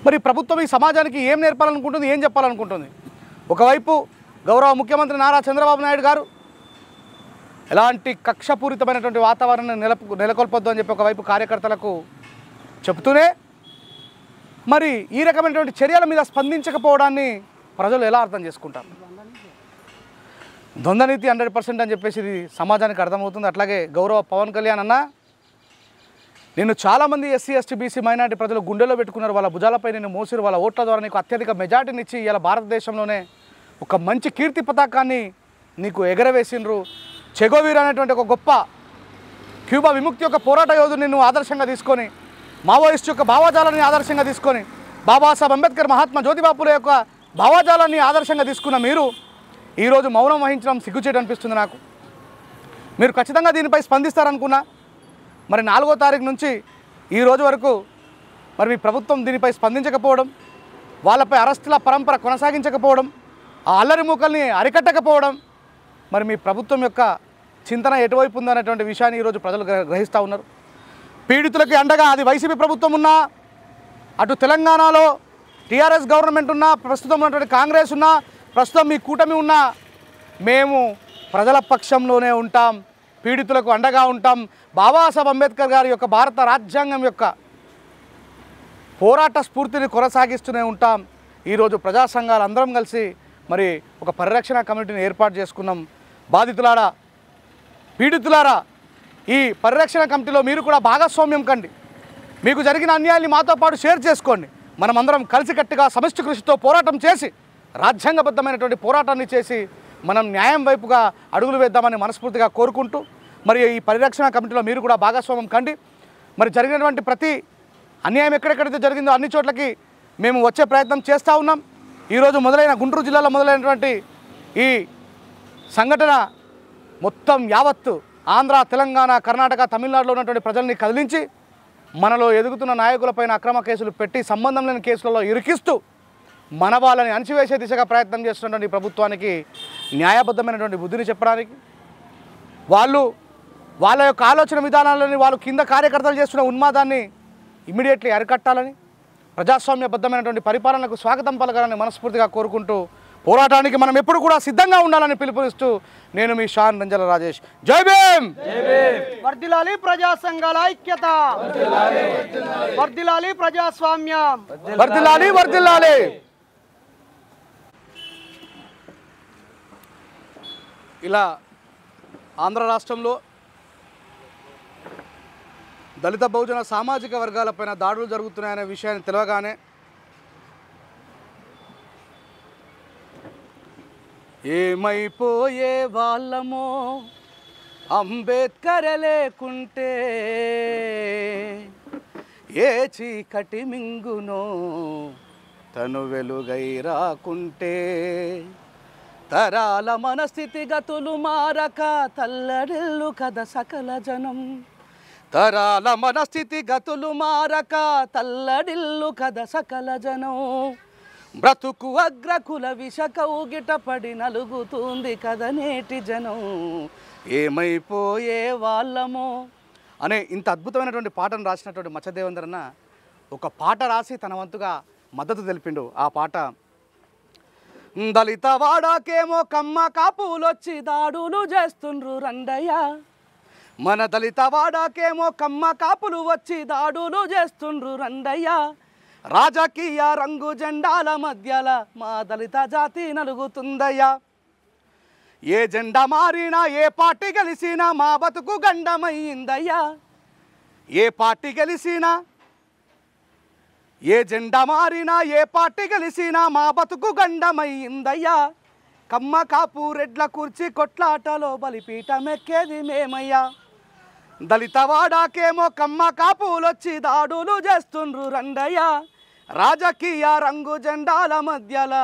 మరి ప్రభుత్వం ఈ సమాజానికి ఏం నేర్పాలనుకుంటుంది, ఏం చెప్పాలనుకుంటుంది? ఒకవైపు గౌరవ ముఖ్యమంత్రి నారా చంద్రబాబు నాయుడు గారు ఎలాంటి కక్షపూరితమైనటువంటి వాతావరణాన్ని నెలకొల్పొద్దు అని చెప్పి ఒకవైపు కార్యకర్తలకు చెబుతూనే మరి ఈ రకమైనటువంటి చర్యల మీద స్పందించకపోవడాన్ని ప్రజలు ఎలా అర్థం చేసుకుంటారు? ద్వంద్వనీతి 100% అని చెప్పేసి ఇది సమాజానికి అర్థమవుతుంది. అట్లాగే గౌరవ పవన్ కళ్యాణ్ అన్న, నేను చాలామంది ఎస్సీ ఎస్టీ బీసీ మైనారిటీ ప్రజలు గుండెలో పెట్టుకున్నారు, వాళ్ళ భుజాలపై నేను మోసిరు, వాళ్ళ ఓట్ల ద్వారా నీకు అత్యధిక మెజార్టీని ఇచ్చి ఇలా భారతదేశంలోనే ఒక మంచి కీర్తి పతాకాన్ని నీకు ఎగరవేసినరు. చెగోవీర్ అనేటువంటి ఒక గొప్ప క్యూబా విముక్తి యొక్క పోరాట యోధుని నువ్వు ఆదర్శంగా తీసుకొని, మావోయిస్ట్ యొక్క భావజాలాన్ని ఆదర్శంగా తీసుకొని, బాబాసాహెబ్ అంబేద్కర్, మహాత్మా జ్యోతిబాపుల యొక్క భావజాలాన్ని ఆదర్శంగా తీసుకున్న మీరు ఈరోజు మౌనం వహించడం సిగ్గుచేటు అనిపిస్తుంది నాకు. మీరు ఖచ్చితంగా దీనిపై స్పందిస్తారనుకున్నా, మరి 4వ తారీఖు నుంచి ఈ రోజు వరకు మరి మీ ప్రభుత్వం దీనిపై స్పందించకపోవడం, వాళ్ళపై అరెస్టుల పరంపర కొనసాగించకపోవడం, ఆ అల్లరి మూకల్ని అరికట్టకపోవడం, మరి మీ ప్రభుత్వం యొక్క చింతన ఎటువైపు ఉందనేటువంటి విషయాన్ని ఈరోజు ప్రజలు గ్రహిస్తూ ఉన్నారు. పీడితులకి అండగా అది వైసీపీ ప్రభుత్వం ఉన్నా, అటు తెలంగాణలో టీఆర్ఎస్ గవర్నమెంట్ ఉన్నా, ప్రస్తుతం ఉన్నటువంటి కాంగ్రెస్ ఉన్నా, ప్రస్తుతం మీ కూటమి ఉన్నా, మేము ప్రజల పక్షంలోనే ఉంటాం, పీడితులకు అండగా ఉంటాం. బాబాసాహెబ్ అంబేద్కర్ గారి యొక్క భారత రాజ్యాంగం యొక్క పోరాట స్ఫూర్తిని కొనసాగిస్తూనే ఉంటాం. ఈరోజు ప్రజా సంఘాలు అందరం కలిసి మరి ఒక పరిరక్షణ కమిటీని ఏర్పాటు చేసుకున్నాం. బాధితులారా, పీడితులారా, ఈ పరిరక్షణ కమిటీలో మీరు కూడా భాగస్వామ్యం కండి. మీకు జరిగిన అన్యాయాన్ని మాతో పాటు షేర్ చేసుకోండి. మనమందరం కలిసికట్టుగా సమిష్టి కృషితో పోరాటం చేసి, రాజ్యాంగబద్ధమైనటువంటి పోరాటాన్ని చేసి మనం న్యాయం వైపుగా అడుగులు వేద్దామని మనస్ఫూర్తిగా కోరుకుంటూ, మరి ఈ పరిరక్షణ కమిటీలో మీరు కూడా భాగస్వామ్యం కండి. మరి జరిగినటువంటి ప్రతి అన్యాయం ఎక్కడెక్కడైతే జరిగిందో అన్ని చోట్లకి మేము వచ్చే ప్రయత్నం చేస్తూ ఉన్నాం. ఈరోజు మొదలైన గుంటూరు జిల్లాలో మొదలైనటువంటి ఈ సంఘటన మొత్తం యావత్తు ఆంధ్ర, తెలంగాణ, కర్ణాటక, తమిళనాడులో ఉన్నటువంటి ప్రజల్ని కదిలించి మనలో ఎదుగుతున్న నాయకులపైన అక్రమ కేసులు పెట్టి సంబంధం లేని కేసులలో ఇరికిస్తూ మన వాళ్ళని అణచివేసే దిశగా ప్రయత్నం చేస్తున్నటువంటి ప్రభుత్వానికి న్యాయబద్ధమైనటువంటి బుద్ధిని చెప్పడానికి, వాళ్ళ యొక్క ఆలోచన విధానాలని, వాళ్ళు కింద కార్యకర్తలు చేస్తున్న ఉన్మాదాన్ని ఇమ్మీడియట్లీ అరికట్టాలని, ప్రజాస్వామ్యబద్ధమైనటువంటి పరిపాలనకు స్వాగతం పలకాలని మనస్ఫూర్తిగా కోరుకుంటూ పోరాటానికి మనం ఎప్పుడు కూడా సిద్ధంగా ఉండాలని పిలుపునిస్తూ నేను మీ షాన్ రంజల రాజేష్. జై భీమ్. వర్ధిల్లాలి ప్రజా సంఘాల ఐక్యత, వర్ధిల్లాలి ప్రజాస్వామ్యం, వర్ధిల్లాలి, వర్ధిల్లాలి. ఇలా ఆంధ్ర రాష్ట్రంలో దళిత బహుజన సామాజిక వర్గాలపైన దాడులు జరుగుతున్నాయనే విషయాన్ని తెలవగానే ఏమైపోయే వాళ్ళమో అంబేద్కర్ లేకుంటే, ఏ చీకటి మింగునో తను వెలుగై రాకుంటే, తరాల మన స్థితిగతులు మారక తల్లడిల్లు కథ సకల జనం, తరాల మన స్థితిగతులు మారక తల్లడిల్లు కథ సకల జనం, బ్రతుకు అగ్రకుల విషకౌగిట పడి నలుగుతుంది కథ నేటి జనం, ఏమైపోయే వాళ్ళమో అనే ఇంత అద్భుతమైనటువంటి పాటను రాసినటువంటి మచ్చదేవేంద్రన్న ఒక పాట రాసి తన వంతుగా మద్దతు తెలిపిండు. ఆ పాట దళిత వాడాకేమో కమ్మ కాపులొచ్చి దాడులు చేస్తుండ్రు రండయ్య, మన దళిత వాడాకేమో కమ్మ కాపులు వచ్చి దాడులు చేస్తుండ్రు రండయ్య, రాజకీయ రంగు జెండాల మధ్యల మా దళిత జాతి నలుగుతుందయ్యా, ఏ జెండా మారినా ఏ పార్టీ గెలిచినా మా బతుకు గండమైందయ్యా, ఏ పార్టీ గెలిచినా ఏ జెండా మారినా ఏ పార్టీ గెలిచినా మా బతుకు గండమైందయ్యా, కమ్మ కాపు రెడ్ల కూర్చి కొట్లాటలో బలిపీఠమెక్కేది మేమయ్యా, దళిత వాడాకేమో కమ్మ కాపులొచ్చి దాడులు చేస్తుండ్రు రండయ్యా, రాజకీయ రంగు జెండాల మధ్యల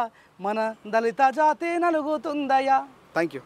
మన దళిత జాతి నలుగుతుందయ్యా. Thank you.